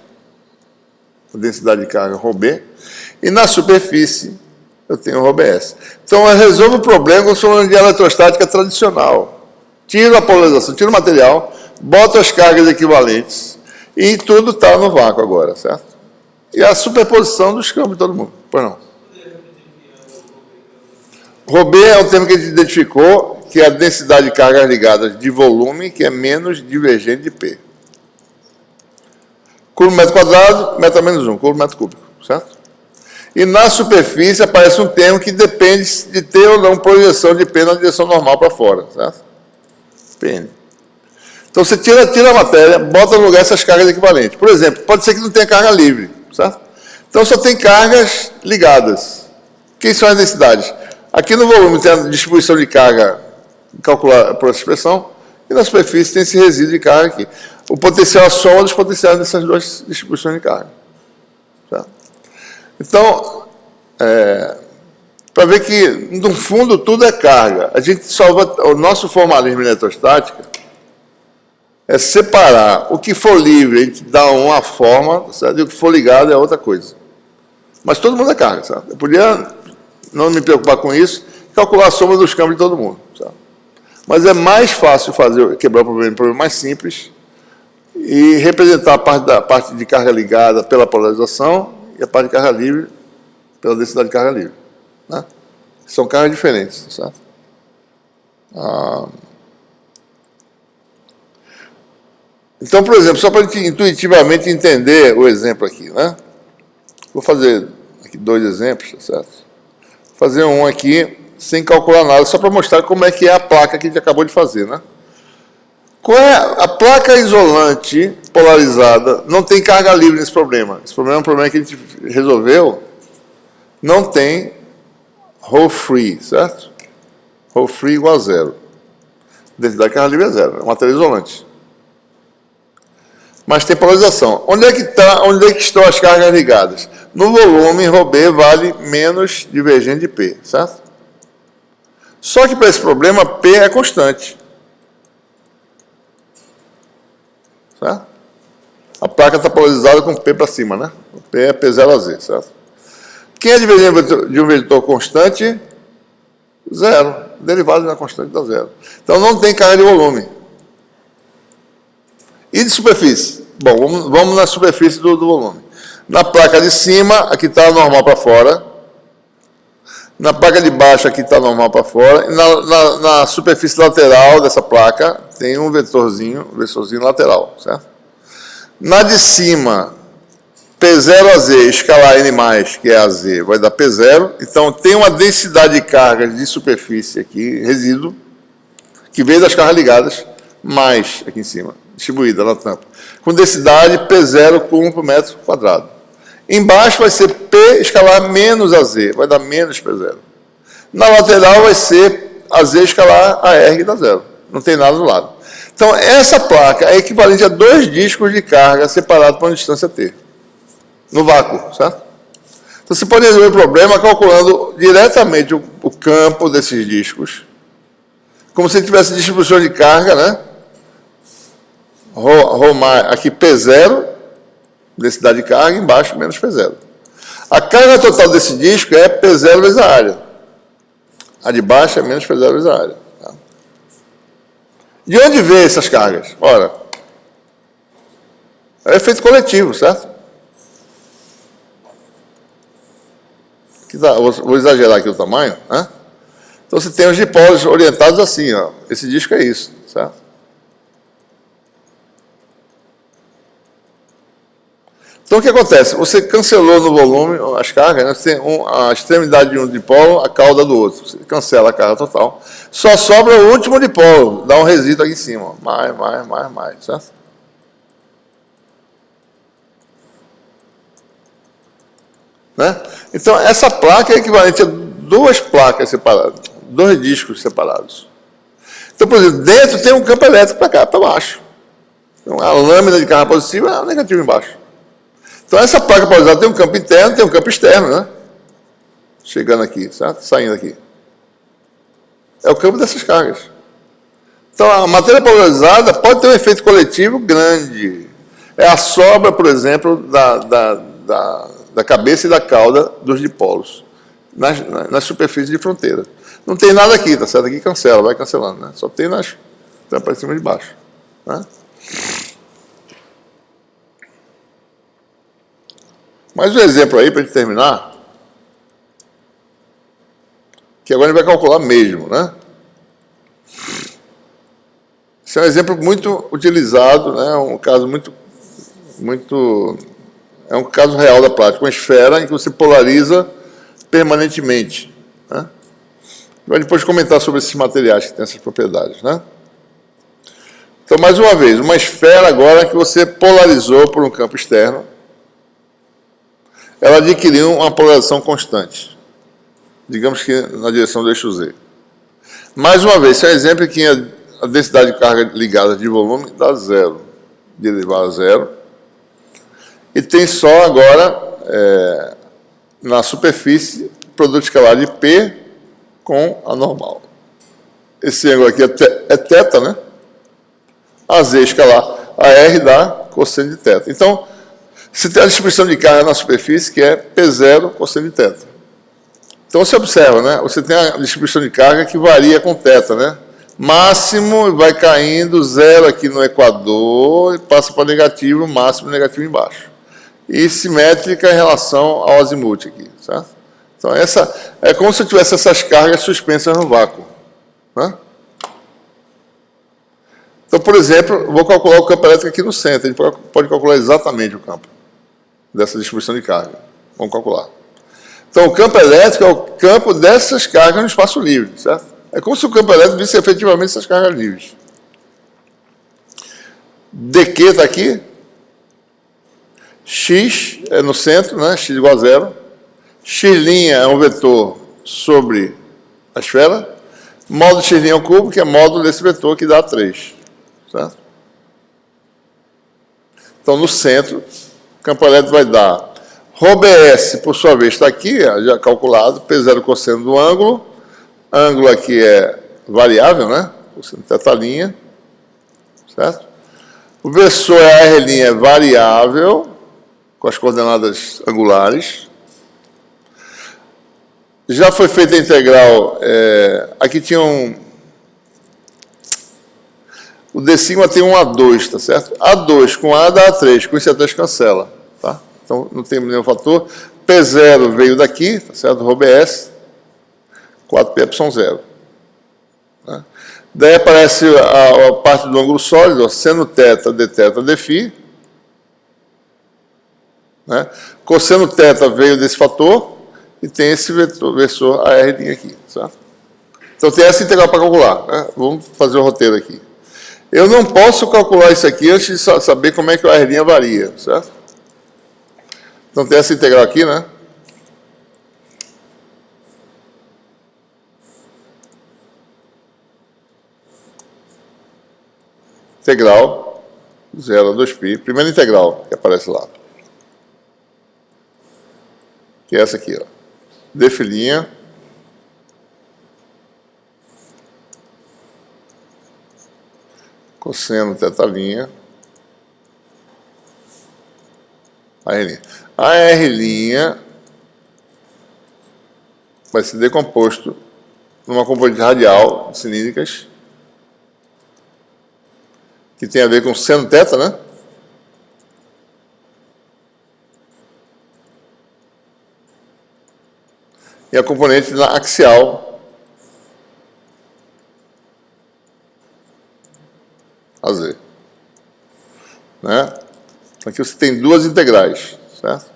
Speaker 1: a densidade de carga ρB, e na superfície eu tenho ρBS. Então eu resolvo o problema com o problema de eletrostática tradicional. Tiro a polarização, tiro o material, boto as cargas equivalentes e tudo está no vácuo agora, certo? E a superposição dos campos de todo mundo. Pois não. ρB é o termo que a gente identificou, que é a densidade de cargas ligadas de volume, que é menos divergente de P. Coulomb metro quadrado, metro a menos 1, Coulomb metro cúbico, certo? E na superfície aparece um termo que depende de ter ou não projeção de P na direção normal para fora, certo? PN. Então você tira a matéria, bota no lugar essas cargas equivalentes. Por exemplo, pode ser que não tenha carga livre, certo? Então só tem cargas ligadas. Quem são as densidades? Aqui no volume tem a distribuição de carga calculada por essa expressão, e na superfície tem esse resíduo de carga aqui. O potencial é a soma dos potenciais dessas duas distribuições de carga. Certo? Então, para ver que, no fundo, tudo é carga. A gente o nosso formalismo em eletrostática é separar o que for livre, a gente dá uma forma, certo? E o que for ligado é outra coisa. Mas todo mundo é carga, certo? Eu podia não me preocupar com isso, calcular a soma dos campos de todo mundo, certo? Mas é mais fácil quebrar o problema mais simples, e representar a parte de carga ligada pela polarização e a parte de carga livre pela densidade de carga livre. Né? São cargas diferentes, certo? Então, por exemplo, só para a gente intuitivamente entender o exemplo aqui, né? Vou fazer aqui 2 exemplos, certo? Vou fazer um aqui sem calcular nada, só para mostrar como é que é a placa que a gente acabou de fazer, né? Qual é a placa isolante polarizada? Não tem carga livre nesse problema. Esse problema é um problema que a gente resolveu. Não tem ρ free, certo? ρ free igual a 0. Densidade de carga livre é 0. É uma matéria isolante. Mas tem polarização. Onde é que estão as cargas ligadas? No volume, ρB vale menos divergente de P, certo? Só que para esse problema, P é constante. Certo? A placa está polarizada com P para cima, né? O P é P0AZ, certo? Quem é divergente de um vetor constante? 0. Derivado da constante dá 0. Então não tem carga de volume. E de superfície? Bom, vamos na superfície do volume. Na placa de cima, aqui está normal para fora. Na placa de baixo, aqui está normal para fora. E na superfície lateral dessa placa, tem um vetorzinho lateral, certo? Na de cima, P0AZ, escalar N+, que é AZ, vai dar P0. Então, tem uma densidade de carga de superfície aqui, resíduo, que veio das cargas ligadas, mais aqui em cima, distribuída na tampa, com densidade P0 coulomb por metro quadrado. Embaixo vai ser P escalar menos AZ, vai dar menos P0. Na lateral vai ser AZ escalar AR, que dá zero. Não tem nada do lado. Então, essa placa é equivalente a 2 discos de carga separados por uma distância T, no vácuo, certo? Então, você pode resolver o problema calculando diretamente o campo desses discos, como se tivesse distribuição de carga, né? Aqui P0, densidade de carga, embaixo menos P0. A carga total desse disco é P0 vezes a área. A de baixo é menos P0 vezes a área. Tá? De onde vem essas cargas? Ora, é efeito coletivo, certo? Aqui tá, vou exagerar aqui o tamanho, né? Então você tem os dipólitos orientados assim, ó. Esse disco é isso, certo? Então, o que acontece? Você cancelou no volume as cargas, né? Você tem a extremidade de um dipolo, a cauda do outro. Você cancela a carga total. Só sobra o último dipolo, dá um resíduo aqui em cima. Ó. Mais, certo? Né? Então, essa placa é equivalente a 2 placas separadas, 2 discos separados. Então, por exemplo, dentro tem um campo elétrico para cá, para baixo. Então, a lâmina de carga positiva é a negativa embaixo. Então, essa placa polarizada tem um campo interno, tem um campo externo, né? Chegando aqui, certo? Saindo aqui. É o campo dessas cargas. Então, a matéria polarizada pode ter um efeito coletivo grande. É a sobra, por exemplo, da cabeça e da cauda dos dipolos nas superfícies de fronteira. Não tem nada aqui, tá certo? Aqui cancela, vai cancelando, né? Só tem nas para cima e de baixo. Né? Mais um exemplo aí para a gente terminar, que agora a gente vai calcular mesmo, né? Esse é um exemplo muito utilizado, né? Um caso é um caso real da prática, uma esfera em que você polariza permanentemente. Né? Vai depois comentar sobre esses materiais que têm essas propriedades, né? Então, mais uma vez, uma esfera agora que você polarizou por um campo externo, ela adquiriu uma polarização constante, digamos que na direção do eixo Z. Mais uma vez, esse é um exemplo em que a densidade de carga ligada de volume dá zero, derivada a zero, e tem só agora, na superfície, produto escalar de P com a normal. Esse ângulo aqui é θ, né? A Z escalar a R dá cosseno de θ. Então, você tem a distribuição de carga na superfície, que é P0 cosseno de θ. Então, você observa, né? Você tem a distribuição de carga que varia com θ, né? Máximo vai caindo, zero aqui no equador, e passa para negativo, máximo negativo embaixo. E simétrica em relação ao azimuth aqui, certo? Então, essa é como se eu tivesse essas cargas suspensas no vácuo. Né? Então, por exemplo, vou calcular o campo elétrico aqui no centro. A gente pode calcular exatamente o campo dessa distribuição de carga. Vamos calcular. Então, o campo elétrico é o campo dessas cargas no espaço livre, certo? É como se o campo elétrico visse efetivamente essas cargas livres. dq está aqui. X é no centro, né? X igual a zero. X' é um vetor sobre a esfera. Módulo x' ao cubo, que é módulo desse vetor, que dá 3. Certo? Então, no centro, o campo elétrico vai dar ρbs, por sua vez, está aqui, já calculado, P0 cosseno do ângulo. Ângulo aqui é variável, né? Cosseno θ', certo? O versor é a R' é variável, com as coordenadas angulares. Já foi feita a integral, aqui tinha o D' tem um A2, tá certo? A2 com A dá A3, com isso A3 cancela, tá? Então, não tem nenhum fator. P0 veio daqui, tá certo? ρbs, 4πε0. Tá? Daí aparece a parte do ângulo sólido, ó, seno θ, dθ, dφ. né? Cosseno θ veio desse fator e tem esse vetor AR' aqui, certo? Então tem essa integral para calcular, né? Vamos fazer o roteiro aqui. Eu não posso calcular isso aqui antes de saber como é que o AR' varia, certo? Então tem essa integral aqui, né? Integral 0 a 2π, primeira integral que aparece lá. Que é essa aqui, ó. Dφ', cosseno θ', AR'. A AR' vai ser decomposto numa componente radial de cilíndricas que tem a ver com seno θ, né? E a componente axial AZ. Né? Aqui você tem duas integrais, certo?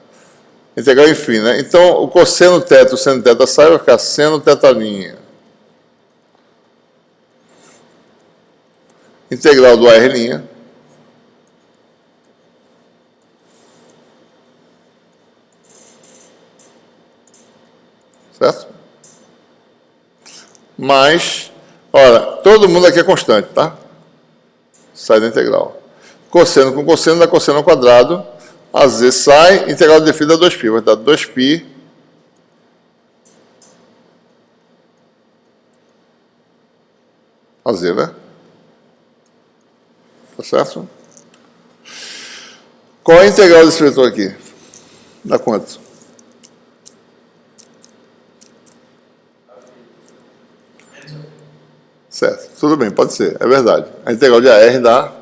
Speaker 1: Integral enfim, né? Então, o cosseno θ, o seno θ sai, vai ficar seno θ'. Integral do AR'. Certo? Mas, olha, todo mundo aqui é constante, tá? Sai da integral. Cosseno com cosseno dá cosseno ao quadrado. AZ sai, integral de φ dá 2π. Vai dar 2π AZ, né? Tá certo? Qual é a integral desse vetor aqui? Dá quanto? Certo, tudo bem, pode ser, é verdade. A integral de AR dá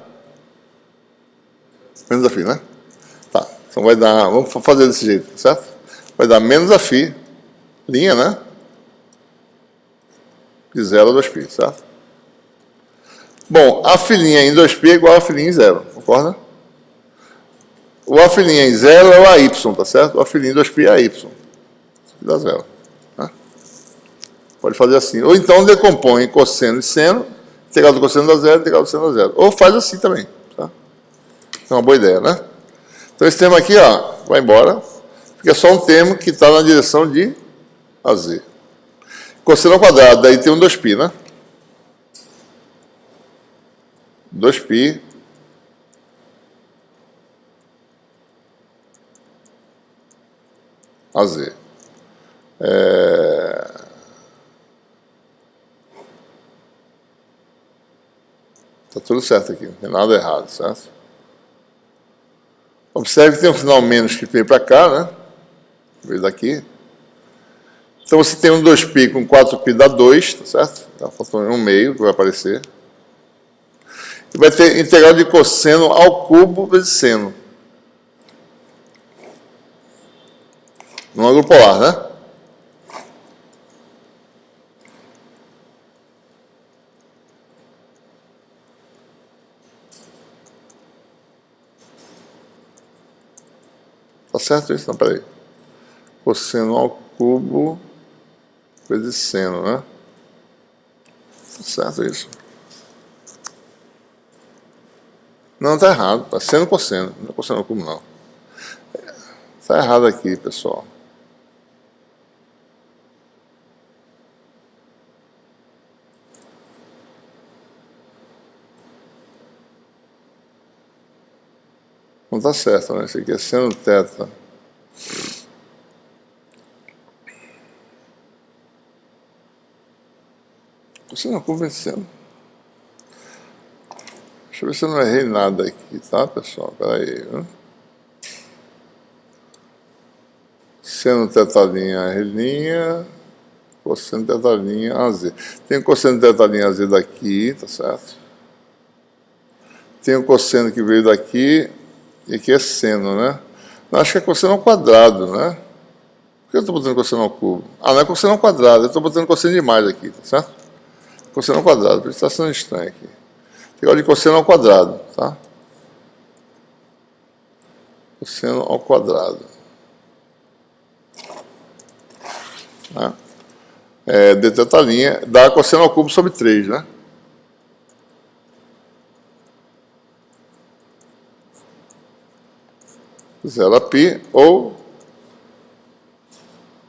Speaker 1: menos a φ, né? Tá, então vai dar, vamos fazer desse jeito, certo? Vai dar menos a φ, linha, né? De 0 a 2π, certo? Bom, a φ em 2π é igual a φ em 0, concorda? O a φ em 0 é o AY, tá certo? O a φ em 2π é AY. Isso aqui dá 0. Pode fazer assim. Ou então decompõe cosseno e seno, integral do cosseno dá 0, integral do seno dá 0. Ou faz assim também. Tá? É uma boa ideia, né? Então esse termo aqui, ó, vai embora. Fica só um termo que está na direção de AZ. Cosseno ao quadrado, daí tem um 2π, né? 2π AZ. Tá tudo certo aqui, não tem nada errado, certo? Observe que tem um sinal menos que veio para cá, né? Veio daqui. Então você tem um 2π com 4π dá 2, tá certo? Tá faltando um meio que vai aparecer. E vai ter integral de cosseno ao cubo vezes seno. No ângulo polar, né? Tá certo isso? Não, peraí. Cosseno ao cubo vezes seno, né? Tá certo isso? Não, tá errado. Tá seno cosseno. Não é cosseno ao cubo, não. Tá errado aqui, pessoal. Não está certo, né? Isso aqui é seno θ. Você não convencendo. Deixa eu ver se eu não errei nada aqui, tá, pessoal? Espera aí, viu? Seno θ' R', cosseno θ' AZ. Tem o cosseno θ' AZ daqui, tá certo? Tem o cosseno que veio daqui. E aqui é seno, né? Eu acho que é cosseno ao quadrado, né? Por que eu estou botando cosseno ao cubo? Ah, não é cosseno ao quadrado, eu estou botando cosseno demais aqui, tá certo? Cosseno ao quadrado, por isso está sendo estranho aqui. Integral de cosseno ao quadrado, tá? cosseno ao quadrado. Né? Dθ' linha dá cosseno ao cubo sobre 3, né? Zero a π ou...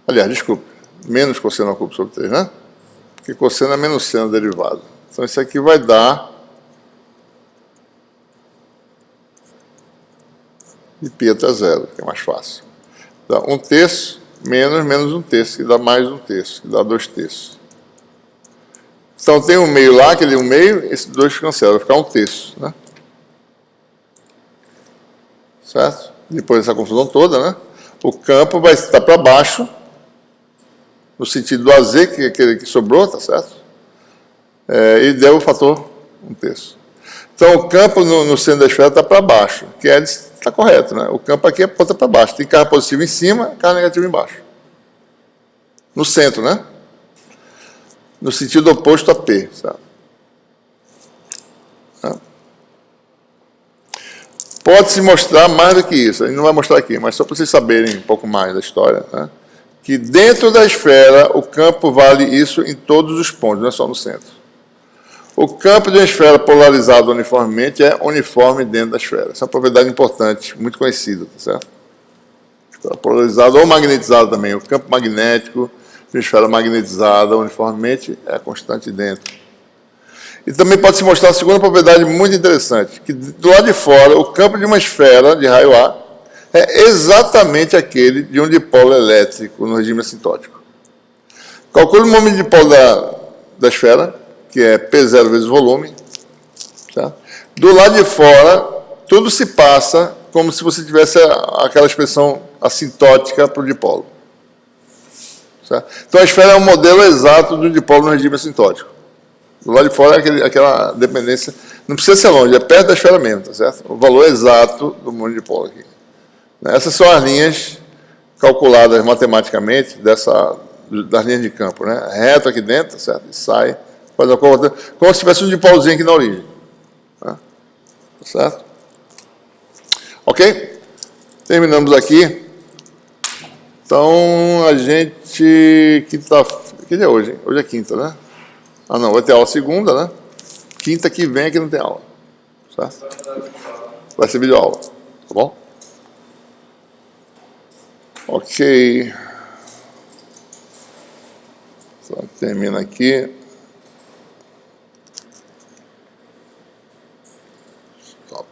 Speaker 1: Aliás, desculpe, menos cosseno ao cubo sobre 3, né? Porque cosseno é menos seno derivado. Então isso aqui vai dar de π até zero, que é mais fácil. Dá 1/3 menos 1/3, que dá mais 1/3, que dá 2/3. Então tem um meio lá, aquele 1/2, esses dois cancelam, vai ficar 1/3, né? Certo? Depois dessa confusão toda, né? O campo vai estar para baixo, no sentido do AZ, que é aquele que sobrou, tá certo? E deu o fator 1/3. Então o campo no centro da esfera está para baixo, que está correto, né? O campo aqui aponta para baixo. Tem carga positiva em cima, carga negativa embaixo. No centro, né? No sentido oposto a P, certo? Pode-se mostrar mais do que isso. A gente não vai mostrar aqui, mas só para vocês saberem um pouco mais da história, né? Que dentro da esfera o campo vale isso em todos os pontos, não é só no centro. O campo de uma esfera polarizada uniformemente é uniforme dentro da esfera. Essa é uma propriedade importante, muito conhecida, tá certo? Esfera polarizada ou magnetizada também. O campo magnético de uma esfera magnetizada uniformemente é constante dentro. E também pode se mostrar a segunda propriedade muito interessante, que do lado de fora, o campo de uma esfera de raio A é exatamente aquele de um dipolo elétrico no regime assintótico. Calcule o momento de dipolo da esfera, que é P0 vezes volume. Tá? Do lado de fora, tudo se passa como se você tivesse aquela expressão assintótica para o dipolo. Certo? Então a esfera é um modelo exato do dipolo no regime assintótico. Do lado de fora é aquela dependência, não precisa ser longe, é perto da esfera mesmo, tá certo? O valor exato do momento de dipolo aqui. Essas são as linhas calculadas matematicamente das linhas de campo, né? Reto aqui dentro, tá certo? E sai, faz a curva, como se tivesse um dipolozinho aqui na origem. Tá certo? Ok? Terminamos aqui. Então, a gente... Que dia é hoje, hein? Hoje é quinta, né? Ah, não, vai ter aula segunda, né? Quinta que vem aqui não tem aula. Certo? Vai ser videoaula, tá bom? Ok. Só termina aqui. Stop.